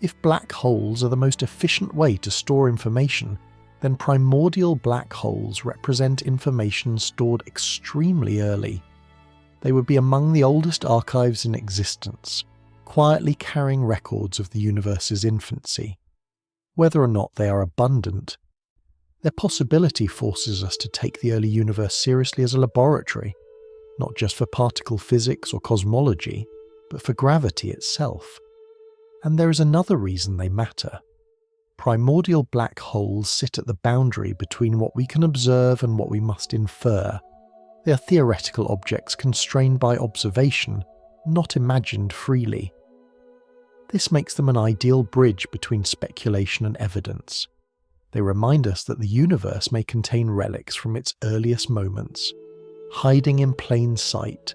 If black holes are the most efficient way to store information, then primordial black holes represent information stored extremely early. They would be among the oldest archives in existence, quietly carrying records of the universe's infancy. Whether or not they are abundant, their possibility forces us to take the early universe seriously as a laboratory, not just for particle physics or cosmology, but for gravity itself. And there is another reason they matter. Primordial black holes sit at the boundary between what we can observe and what we must infer. They are theoretical objects constrained by observation, not imagined freely. This makes them an ideal bridge between speculation and evidence. They remind us that the universe may contain relics from its earliest moments, hiding in plain sight,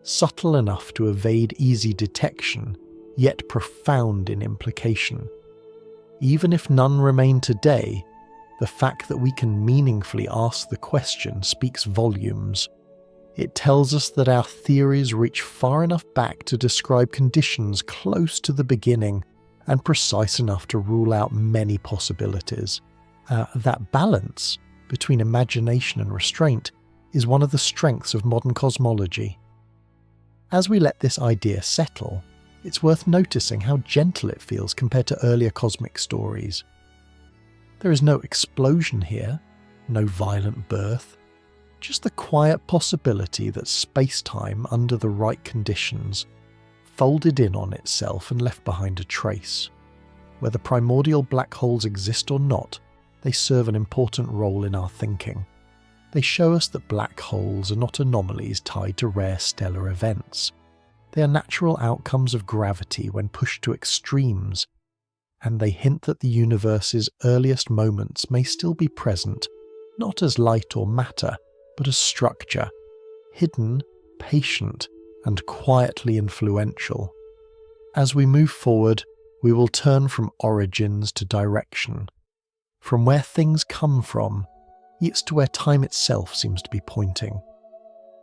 subtle enough to evade easy detection, yet profound in implication. Even if none remain today, the fact that we can meaningfully ask the question speaks volumes. It tells us that our theories reach far enough back to describe conditions close to the beginning and precise enough to rule out many possibilities. That balance between imagination and restraint is one of the strengths of modern cosmology. As we let this idea settle, it's worth noticing how gentle it feels compared to earlier cosmic stories. There is no explosion here, no violent birth, just the quiet possibility that space-time, under the right conditions, folded in on itself and left behind a trace. Whether primordial black holes exist or not, they serve an important role in our thinking. They show us that black holes are not anomalies tied to rare stellar events. They are natural outcomes of gravity when pushed to extremes, and they hint that the universe's earliest moments may still be present, not as light or matter, but as structure, hidden, patient, and quietly influential. As we move forward, we will turn from origins to direction, from where things come from, yet to where time itself seems to be pointing.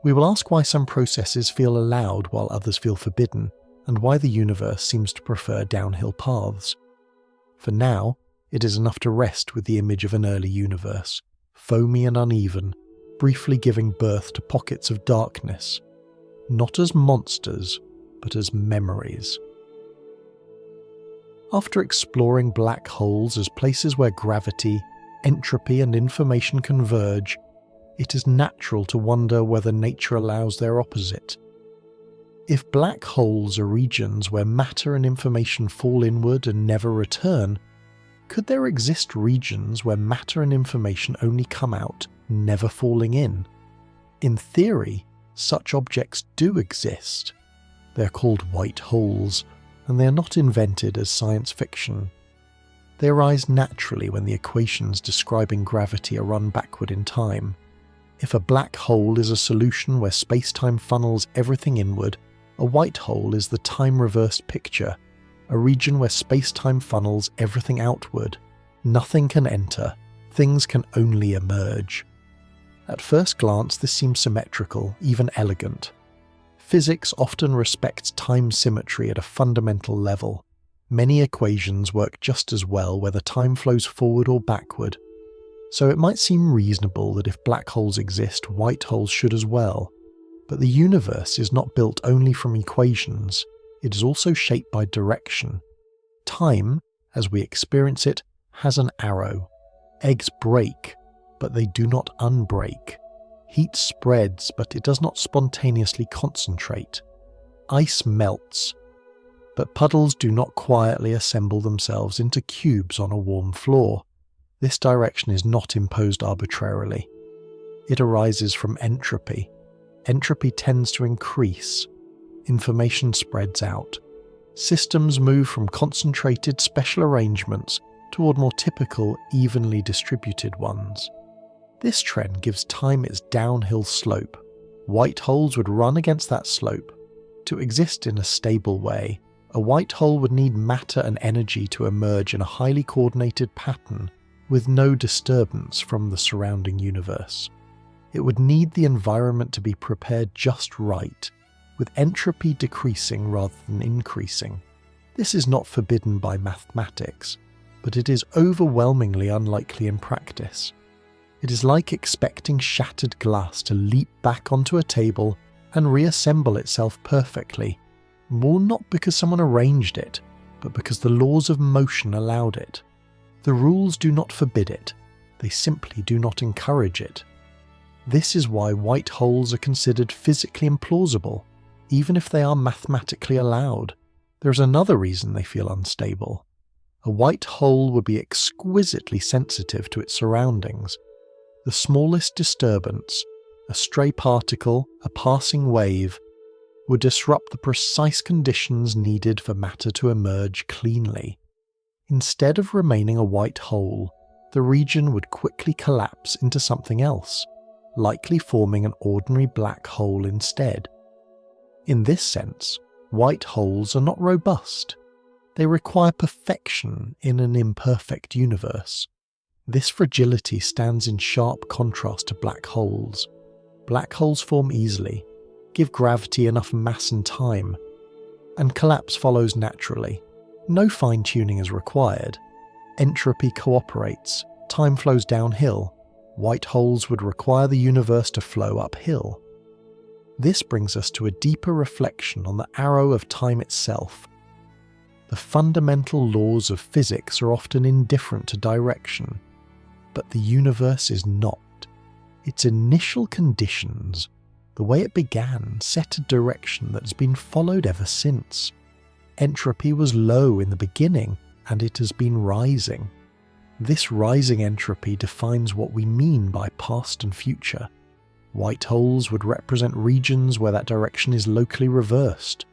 We will ask why some processes feel allowed while others feel forbidden, and why the universe seems to prefer downhill paths. For now, it is enough to rest with the image of an early universe, foamy and uneven, briefly giving birth to pockets of darkness, not as monsters, but as memories. After exploring black holes as places where gravity, entropy, and information converge, it is natural to wonder whether nature allows their opposite. If black holes are regions where matter and information fall inward and never return, could there exist regions where matter and information only come out, never falling in? In theory, such objects do exist. They are called white holes, and they are not invented as science fiction. They arise naturally when the equations describing gravity are run backward in time. If a black hole is a solution where space-time funnels everything inward, a white hole is the time-reversed picture, a region where space-time funnels everything outward. Nothing can enter, things can only emerge. At first glance, this seems symmetrical, even elegant. Physics often respects time symmetry at a fundamental level. Many equations work just as well whether time flows forward or backward. So it might seem reasonable that if black holes exist, white holes should as well. But the universe is not built only from equations, it is also shaped by direction. Time, as we experience it, has an arrow. Eggs break, but they do not unbreak. Heat spreads, but it does not spontaneously concentrate. Ice melts, but puddles do not quietly assemble themselves into cubes on a warm floor. This direction is not imposed arbitrarily. It arises from entropy. Entropy tends to increase. Information spreads out. Systems move from concentrated special arrangements toward more typical, evenly distributed ones. This trend gives time its downhill slope. White holes would run against that slope. To exist in a stable way, a white hole would need matter and energy to emerge in a highly coordinated pattern with no disturbance from the surrounding universe. It would need the environment to be prepared just right, with entropy decreasing rather than increasing. This is not forbidden by mathematics, but it is overwhelmingly unlikely in practice. It is like expecting shattered glass to leap back onto a table and reassemble itself perfectly, more not because someone arranged it, but because the laws of motion allowed it. The rules do not forbid it, they simply do not encourage it. This is why white holes are considered physically implausible, even if they are mathematically allowed. There is another reason they feel unstable. A white hole would be exquisitely sensitive to its surroundings. The smallest disturbance, a stray particle, a passing wave, would disrupt the precise conditions needed for matter to emerge cleanly. Instead of remaining a white hole, the region would quickly collapse into something else, likely forming an ordinary black hole instead. In this sense, white holes are not robust. They require perfection in an imperfect universe. This fragility stands in sharp contrast to black holes. Black holes form easily, give gravity enough mass and time, and collapse follows naturally. No fine-tuning is required. Entropy cooperates, time flows downhill. White holes would require the universe to flow uphill. This brings us to a deeper reflection on the arrow of time itself. The fundamental laws of physics are often indifferent to direction, but the universe is not. Its initial conditions, the way it began, set a direction that has been followed ever since. Entropy was low in the beginning, and it has been rising. This rising entropy defines what we mean by past and future. White holes would represent regions where that direction is locally reversed,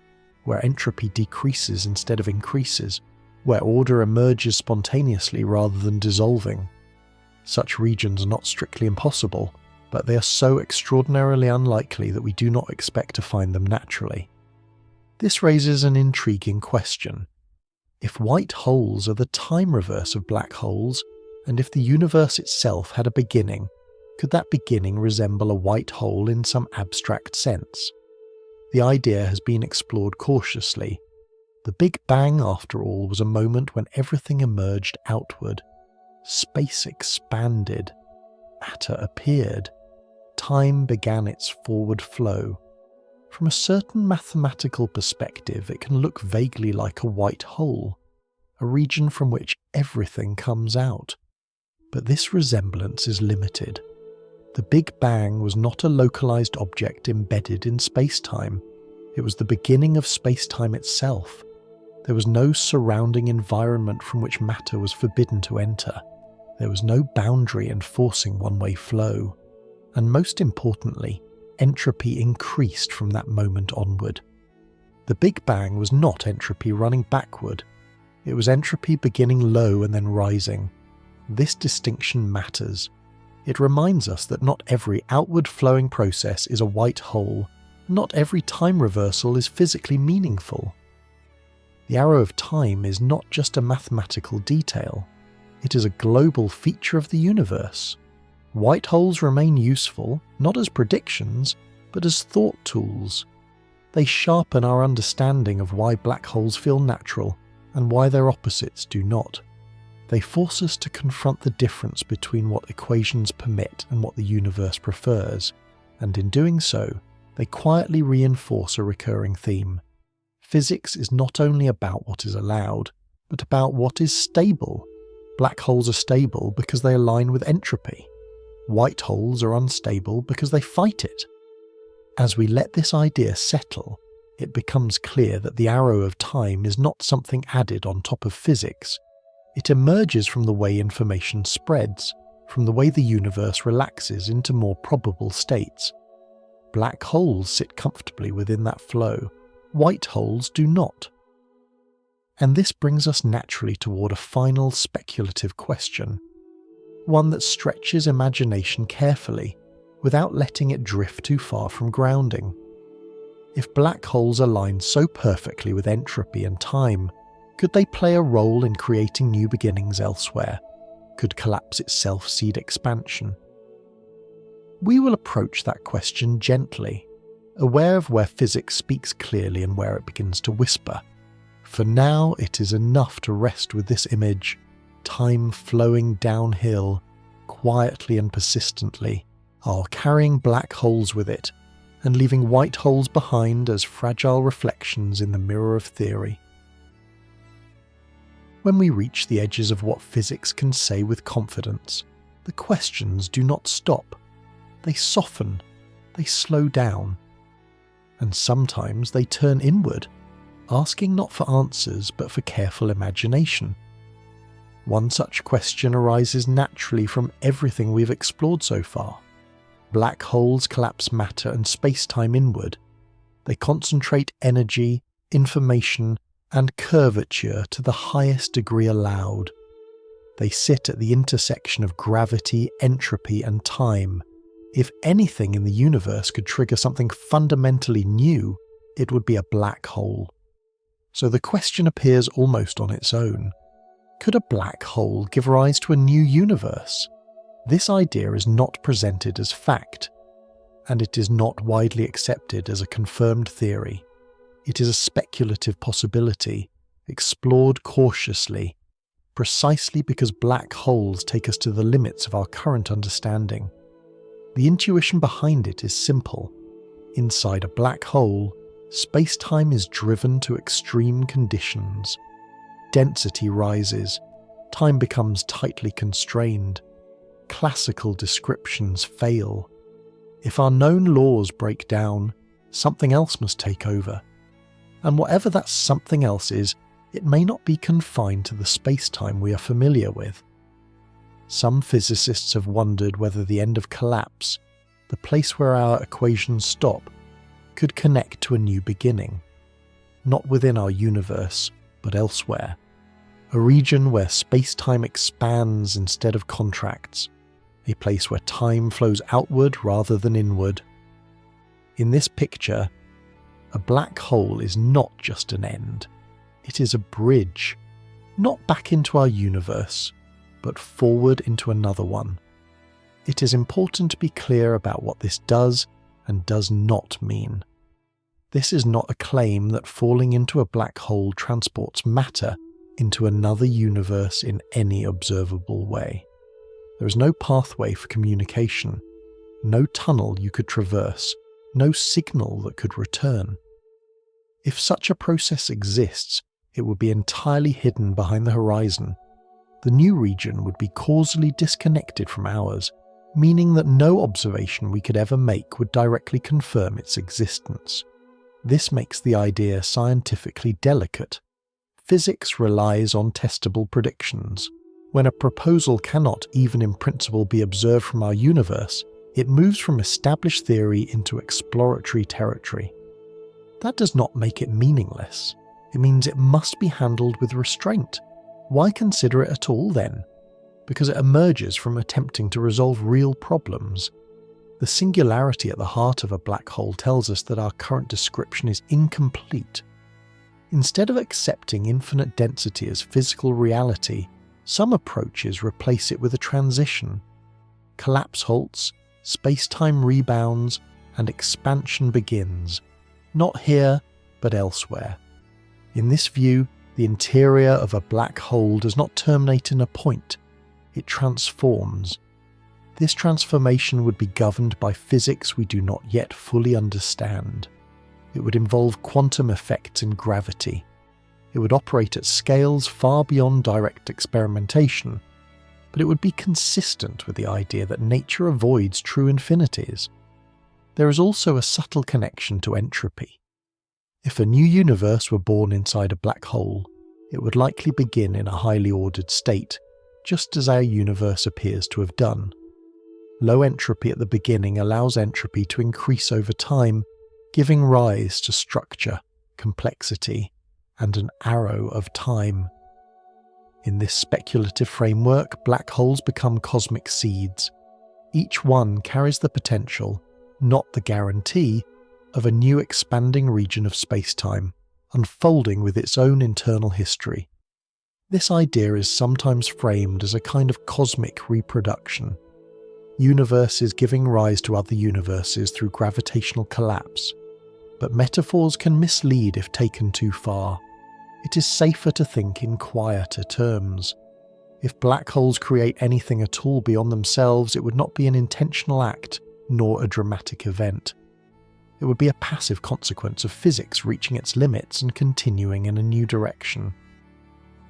where entropy decreases instead of increases, where order emerges spontaneously rather than dissolving. Such regions are not strictly impossible, but they are so extraordinarily unlikely that we do not expect to find them naturally. This raises an intriguing question. If white holes are the time reverse of black holes, and if the universe itself had a beginning, could that beginning resemble a white hole in some abstract sense? The idea has been explored cautiously. The Big Bang, after all, was a moment when everything emerged outward. Space expanded. Matter appeared. Time began its forward flow. From a certain mathematical perspective, it can look vaguely like a white hole, a region from which everything comes out. But this resemblance is limited. The Big Bang was not a localized object embedded in space-time. It was the beginning of space-time itself. There was no surrounding environment from which matter was forbidden to enter. There was no boundary enforcing one-way flow. And most importantly, entropy increased from that moment onward. The Big Bang was not entropy running backward. It was entropy beginning low and then rising. This distinction matters. It reminds us that not every outward flowing process is a white hole. Not every time reversal is physically meaningful. The arrow of time is not just a mathematical detail. It is a global feature of the universe. White holes remain useful, not as predictions, but as thought tools. They sharpen our understanding of why black holes feel natural and why their opposites do not. They force us to confront the difference between what equations permit and what the universe prefers, and in doing so, they quietly reinforce a recurring theme. Physics is not only about what is allowed, but about what is stable. Black holes are stable because they align with entropy. White holes are unstable because they fight it. As we let this idea settle, it becomes clear that the arrow of time is not something added on top of physics. It emerges from the way information spreads, from the way the universe relaxes into more probable states. Black holes sit comfortably within that flow. White holes do not. And this brings us naturally toward a final speculative question, one that stretches imagination carefully, without letting it drift too far from grounding. If black holes align so perfectly with entropy and time, could they play a role in creating new beginnings elsewhere? Could collapse itself seed expansion? We will approach that question gently, aware of where physics speaks clearly and where it begins to whisper. For now, it is enough to rest with this image, time flowing downhill, quietly and persistently, carrying black holes with it, and leaving white holes behind as fragile reflections in the mirror of theory. When we reach the edges of what physics can say with confidence, the questions do not stop. They soften, they slow down, and sometimes they turn inward, asking not for answers but for careful imagination. One such question arises naturally from everything we've explored so far. Black holes collapse matter and space-time inward. They concentrate energy, information, and curvature to the highest degree allowed. They sit at the intersection of gravity, entropy, and time. If anything in the universe could trigger something fundamentally new, it would be a black hole. So the question appears almost on its own. Could a black hole give rise to a new universe? This idea is not presented as fact, and it is not widely accepted as a confirmed theory. It is a speculative possibility, explored cautiously, precisely because black holes take us to the limits of our current understanding. The intuition behind it is simple. Inside a black hole, space-time is driven to extreme conditions. Density rises, time becomes tightly constrained, classical descriptions fail. If our known laws break down, something else must take over. And whatever that something else is, it may not be confined to the space-time we are familiar with. Some physicists have wondered whether the end of collapse, the place where our equations stop, could connect to a new beginning. Not within our universe, but elsewhere. A region where space-time expands instead of contracts. A place where time flows outward rather than inward. In this picture, a black hole is not just an end. It is a bridge, not back into our universe, but forward into another one. It is important to be clear about what this does and does not mean. This is not a claim that falling into a black hole transports matter into another universe in any observable way. There is no pathway for communication, no tunnel you could traverse, no signal that could return. If such a process exists, it would be entirely hidden behind the horizon. The new region would be causally disconnected from ours, meaning that no observation we could ever make would directly confirm its existence. This makes the idea scientifically delicate. Physics relies on testable predictions. When a proposal cannot even in principle be observed from our universe, it moves from established theory into exploratory territory. That does not make it meaningless. It means it must be handled with restraint. Why consider it at all then? Because it emerges from attempting to resolve real problems. The singularity at the heart of a black hole tells us that our current description is incomplete. Instead of accepting infinite density as physical reality, some approaches replace it with a transition. Collapse halts, space-time rebounds, and expansion begins. Not here, but elsewhere. In this view, the interior of a black hole does not terminate in a point. It transforms. This transformation would be governed by physics we do not yet fully understand. It would involve quantum effects in gravity. It would operate at scales far beyond direct experimentation, but it would be consistent with the idea that nature avoids true infinities. There is also a subtle connection to entropy. If a new universe were born inside a black hole, it would likely begin in a highly ordered state, just as our universe appears to have done. Low entropy at the beginning allows entropy to increase over time, giving rise to structure, complexity, and an arrow of time. In this speculative framework, black holes become cosmic seeds. Each one carries the potential, not the guarantee, of a new expanding region of space-time, unfolding with its own internal history. This idea is sometimes framed as a kind of cosmic reproduction. Universes giving rise to other universes through gravitational collapse. But metaphors can mislead if taken too far. It is safer to think in quieter terms. If black holes create anything at all beyond themselves, it would not be an intentional act, nor a dramatic event. It would be a passive consequence of physics reaching its limits and continuing in a new direction.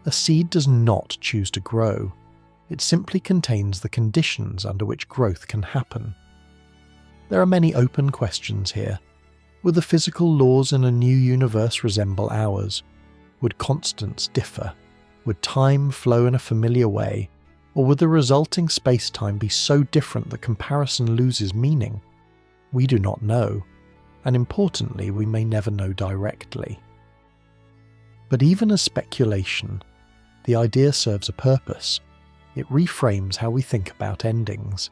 A seed does not choose to grow. It simply contains the conditions under which growth can happen. There are many open questions here. Would the physical laws in a new universe resemble ours? Would constants differ? Would time flow in a familiar way? Or would the resulting space-time be so different that comparison loses meaning? We do not know, and importantly, we may never know directly. But even as speculation, the idea serves a purpose. It reframes how we think about endings.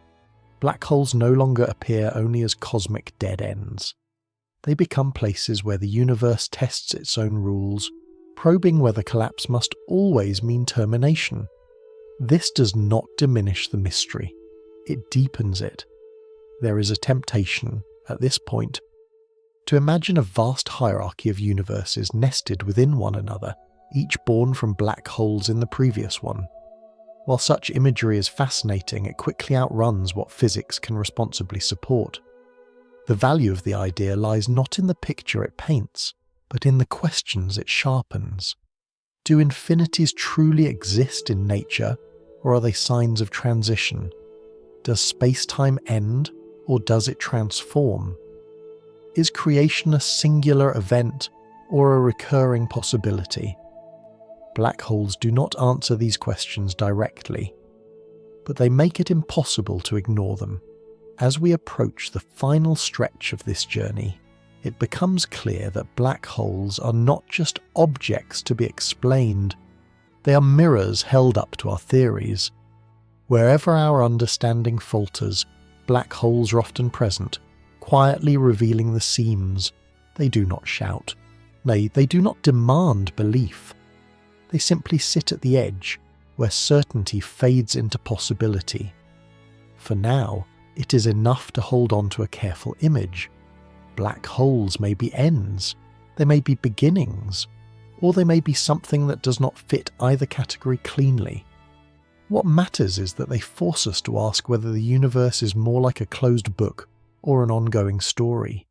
Black holes no longer appear only as cosmic dead ends. They become places where the universe tests its own rules, probing whether collapse must always mean termination. This does not diminish the mystery, it deepens it. There is a temptation, at this point, to imagine a vast hierarchy of universes nested within one another, each born from black holes in the previous one. While such imagery is fascinating, it quickly outruns what physics can responsibly support. The value of the idea lies not in the picture it paints, but in the questions it sharpens. Do infinities truly exist in nature, or are they signs of transition? Does space-time end, or does it transform? Is creation a singular event, or a recurring possibility? Black holes do not answer these questions directly, but they make it impossible to ignore them. As we approach the final stretch of this journey, it becomes clear that black holes are not just objects to be explained, they are mirrors held up to our theories. Wherever our understanding falters, black holes are often present, quietly revealing the seams. They do not shout. Nay, they do not demand belief. They simply sit at the edge, where certainty fades into possibility. For now, it is enough to hold on to a careful image. Black holes may be ends, they may be beginnings, or they may be something that does not fit either category cleanly. What matters is that they force us to ask whether the universe is more like a closed book or an ongoing story.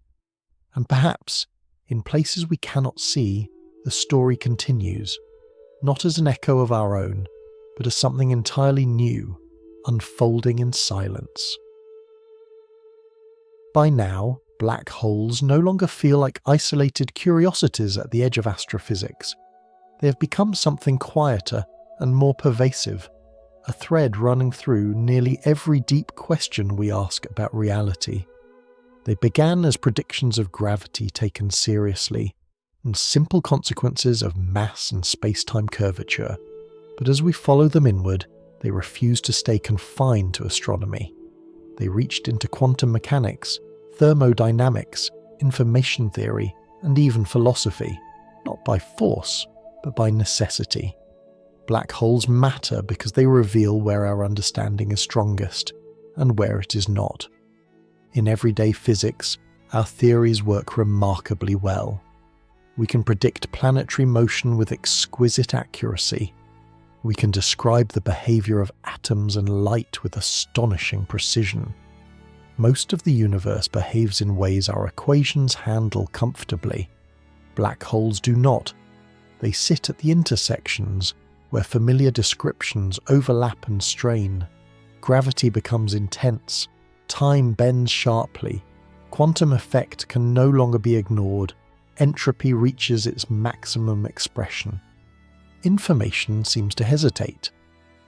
And perhaps, in places we cannot see, the story continues, not as an echo of our own, but as something entirely new, unfolding in silence. By now, black holes no longer feel like isolated curiosities at the edge of astrophysics. They have become something quieter and more pervasive, a thread running through nearly every deep question we ask about reality. They began as predictions of gravity taken seriously, and simple consequences of mass and space-time curvature, but as we follow them inward, they refuse to stay confined to astronomy. They reached into quantum mechanics, thermodynamics, information theory, and even philosophy, not by force, but by necessity. Black holes matter because they reveal where our understanding is strongest, and where it is not. In everyday physics, our theories work remarkably well. We can predict planetary motion with exquisite accuracy. We can describe the behavior of atoms and light with astonishing precision. Most of the universe behaves in ways our equations handle comfortably. Black holes do not. They sit at the intersections where familiar descriptions overlap and strain. Gravity becomes intense. Time bends sharply. Quantum effect can no longer be ignored. Entropy reaches its maximum expression. Information seems to hesitate,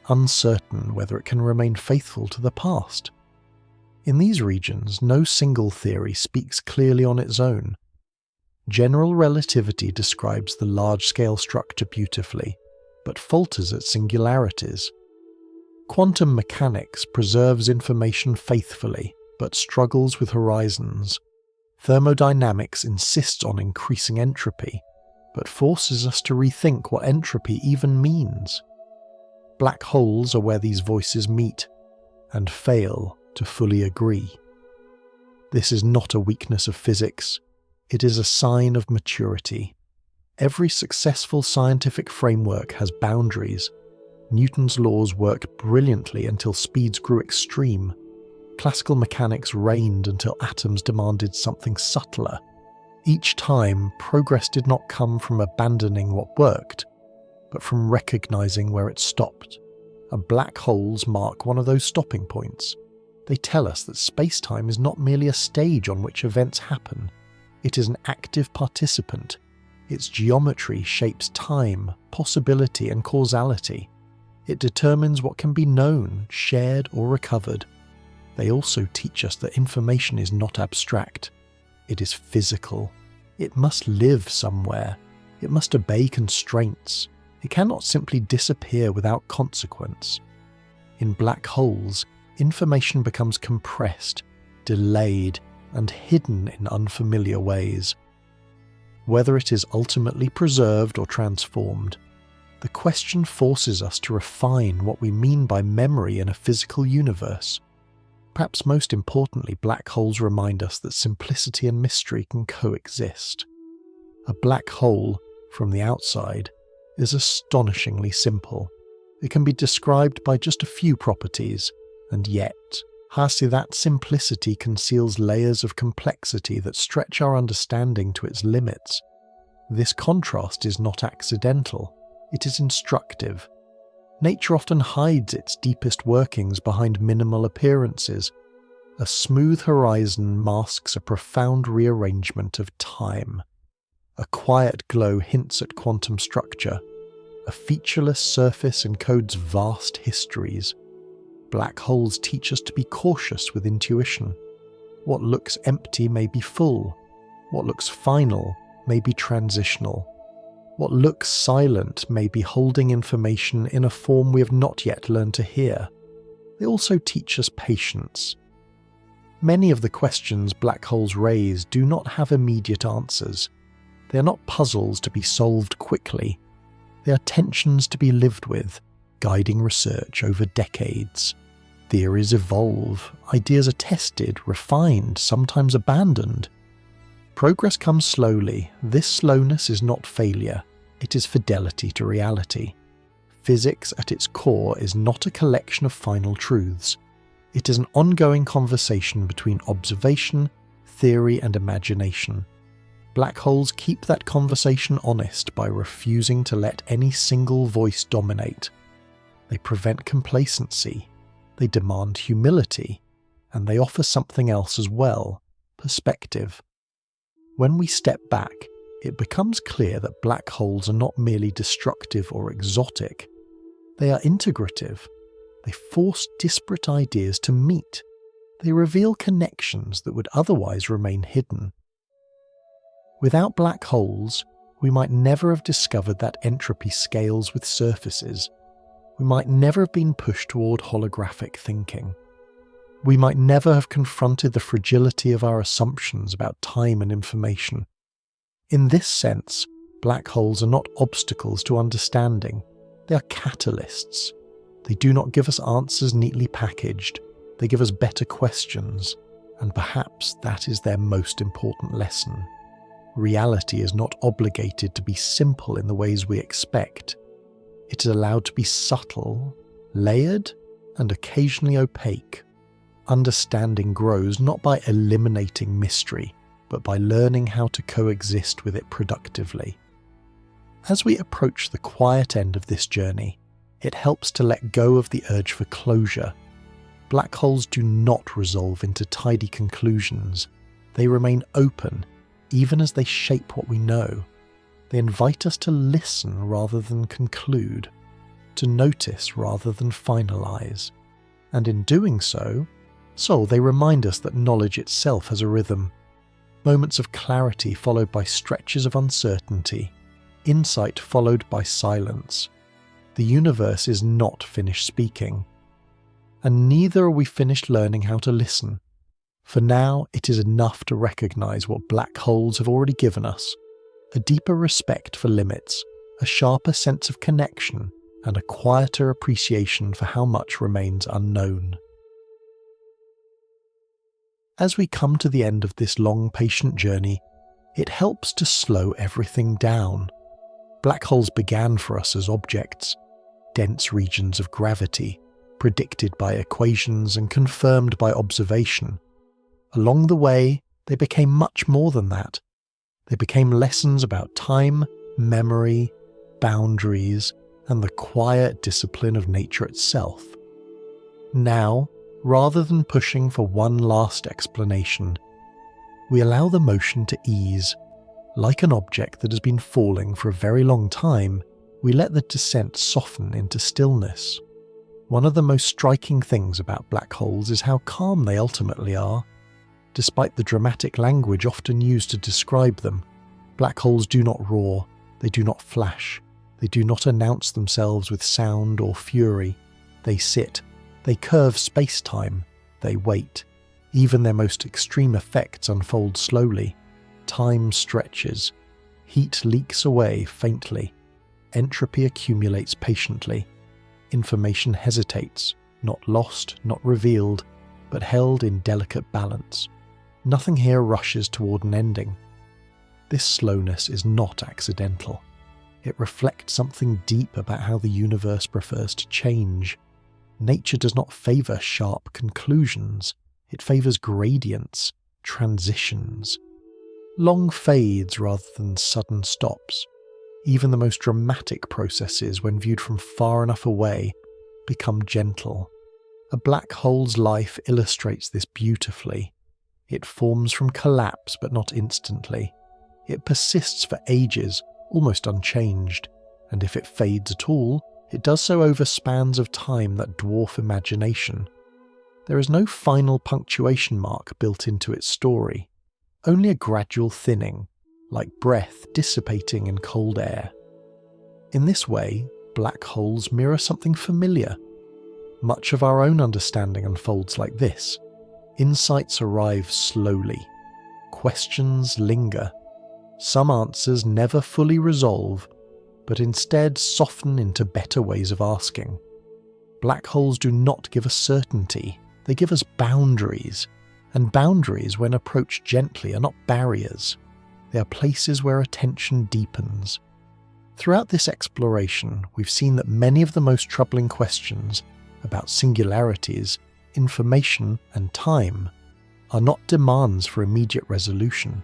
uncertain whether it can remain faithful to the past. In these regions, no single theory speaks clearly on its own. General relativity describes the large-scale structure beautifully, but falters at singularities. Quantum mechanics preserves information faithfully, but struggles with horizons. Thermodynamics insists on increasing entropy, but forces us to rethink what entropy even means. Black holes are where these voices meet, and fail to fully agree. This is not a weakness of physics, it is a sign of maturity. Every successful scientific framework has boundaries. Newton's laws worked brilliantly until speeds grew extreme. Classical mechanics reigned until atoms demanded something subtler. Each time, progress did not come from abandoning what worked, but from recognizing where it stopped. And black holes mark one of those stopping points. They tell us that space-time is not merely a stage on which events happen. It is an active participant. Its geometry shapes time, possibility, and causality. It determines what can be known, shared, or recovered. They also teach us that information is not abstract. It is physical. It must live somewhere. It must obey constraints. It cannot simply disappear without consequence. In black holes, information becomes compressed, delayed, and hidden in unfamiliar ways. Whether it is ultimately preserved or transformed, the question forces us to refine what we mean by memory in a physical universe. Perhaps most importantly, black holes remind us that simplicity and mystery can coexist. A black hole, from the outside, is astonishingly simple. It can be described by just a few properties, and yet, that simplicity conceals layers of complexity that stretch our understanding to its limits. This contrast is not accidental, it is instructive. Nature often hides its deepest workings behind minimal appearances. A smooth horizon masks a profound rearrangement of time. A quiet glow hints at quantum structure. A featureless surface encodes vast histories. Black holes teach us to be cautious with intuition. What looks empty may be full. What looks final may be transitional. What looks silent may be holding information in a form we have not yet learned to hear. They also teach us patience. Many of the questions black holes raise do not have immediate answers. They are not puzzles to be solved quickly. They are tensions to be lived with, guiding research over decades. Theories evolve, ideas are tested, refined, sometimes abandoned. Progress comes slowly. This slowness is not failure, it is fidelity to reality. Physics at its core is not a collection of final truths. It is an ongoing conversation between observation, theory, and imagination. Black holes keep that conversation honest by refusing to let any single voice dominate. They prevent complacency, they demand humility, and they offer something else as well: perspective. When we step back, it becomes clear that black holes are not merely destructive or exotic. They are integrative. They force disparate ideas to meet. They reveal connections that would otherwise remain hidden. Without black holes, we might never have discovered that entropy scales with surfaces. We might never have been pushed toward holographic thinking. We might never have confronted the fragility of our assumptions about time and information. In this sense, black holes are not obstacles to understanding. They are catalysts. They do not give us answers neatly packaged. They give us better questions, and perhaps that is their most important lesson. Reality is not obligated to be simple in the ways we expect. It is allowed to be subtle, layered, and occasionally opaque. Understanding grows not by eliminating mystery, but by learning how to coexist with it productively. As we approach the quiet end of this journey, it helps to let go of the urge for closure. Black holes do not resolve into tidy conclusions. They remain open, even as they shape what we know. They invite us to listen rather than conclude, to notice rather than finalize. And in doing so, they remind us that knowledge itself has a rhythm. Moments of clarity followed by stretches of uncertainty, insight followed by silence. The universe is not finished speaking. And neither are we finished learning how to listen. For now, it is enough to recognize what black holes have already given us: a deeper respect for limits, a sharper sense of connection, and a quieter appreciation for how much remains unknown. As we come to the end of this long, patient journey, it helps to slow everything down. Black holes began for us as objects, dense regions of gravity, predicted by equations and confirmed by observation. Along the way, they became much more than that. They became lessons about time, memory, boundaries, and the quiet discipline of nature itself. Now, rather than pushing for one last explanation, we allow the motion to ease. Like an object that has been falling for a very long time, we let the descent soften into stillness. One of the most striking things about black holes is how calm they ultimately are. Despite the dramatic language often used to describe them, black holes do not roar, they do not flash, they do not announce themselves with sound or fury. They sit, they curve space-time, they wait. Even their most extreme effects unfold slowly. Time stretches. Heat leaks away faintly. Entropy accumulates patiently. Information hesitates, not lost, not revealed, but held in delicate balance. Nothing here rushes toward an ending. This slowness is not accidental. It reflects something deep about how the universe prefers to change. Nature does not favour sharp conclusions. It favours gradients, transitions. Long fades rather than sudden stops. Even the most dramatic processes, when viewed from far enough away, become gentle. A black hole's life illustrates this beautifully. It forms from collapse, but not instantly. It persists for ages, almost unchanged, and if it fades at all, it does so over spans of time that dwarf imagination. There is no final punctuation mark built into its story, only a gradual thinning, like breath dissipating in cold air. In this way, black holes mirror something familiar. Much of our own understanding unfolds like this. Insights arrive slowly. Questions linger. Some answers never fully resolve, but instead soften into better ways of asking. Black holes do not give us certainty, they give us boundaries, and boundaries, when approached gently, are not barriers. They are places where attention deepens. Throughout this exploration, we've seen that many of the most troubling questions about singularities, information, and time are not demands for immediate resolution.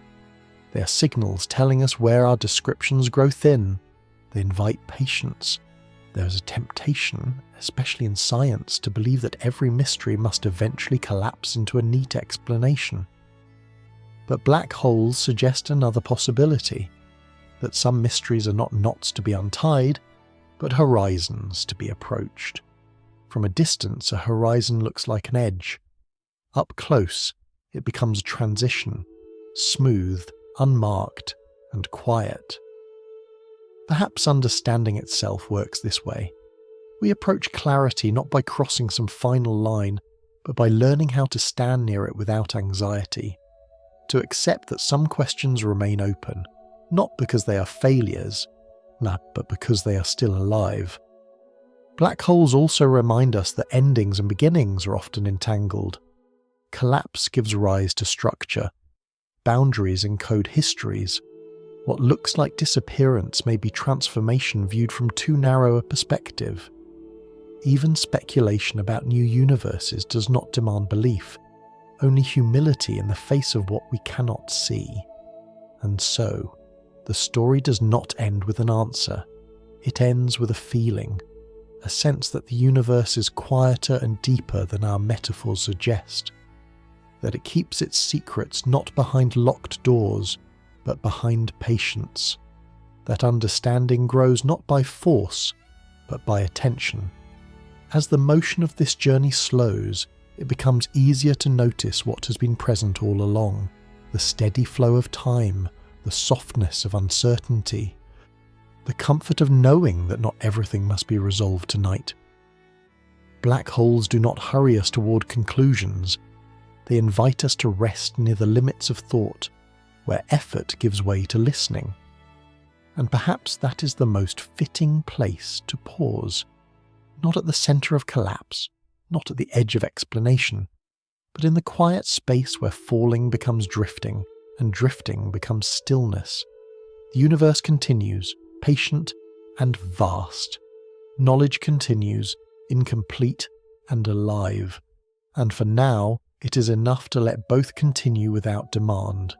They are signals telling us where our descriptions grow thin. They invite patience. There is a temptation, especially in science, to believe that every mystery must eventually collapse into a neat explanation. But black holes suggest another possibility, that some mysteries are not knots to be untied, but horizons to be approached. From a distance, a horizon looks like an edge. Up close, it becomes a transition, smooth, unmarked, and quiet. Perhaps understanding itself works this way. We approach clarity not by crossing some final line, but by learning how to stand near it without anxiety. To accept that some questions remain open, not because they are failures, but because they are still alive. Black holes also remind us that endings and beginnings are often entangled. Collapse gives rise to structure. Boundaries encode histories. What looks like disappearance may be transformation viewed from too narrow a perspective. Even speculation about new universes does not demand belief, only humility in the face of what we cannot see. And so, the story does not end with an answer. It ends with a feeling, a sense that the universe is quieter and deeper than our metaphors suggest, that it keeps its secrets not behind locked doors, but behind patience, that understanding grows not by force, but by attention. As the motion of this journey slows, it becomes easier to notice what has been present all along, the steady flow of time, the softness of uncertainty, the comfort of knowing that not everything must be resolved tonight. Black holes do not hurry us toward conclusions. They invite us to rest near the limits of thought, where effort gives way to listening. And perhaps that is the most fitting place to pause, not at the centre of collapse, not at the edge of explanation, but in the quiet space where falling becomes drifting, and drifting becomes stillness. The universe continues, patient and vast. Knowledge continues, incomplete and alive. And for now, it is enough to let both continue without demand.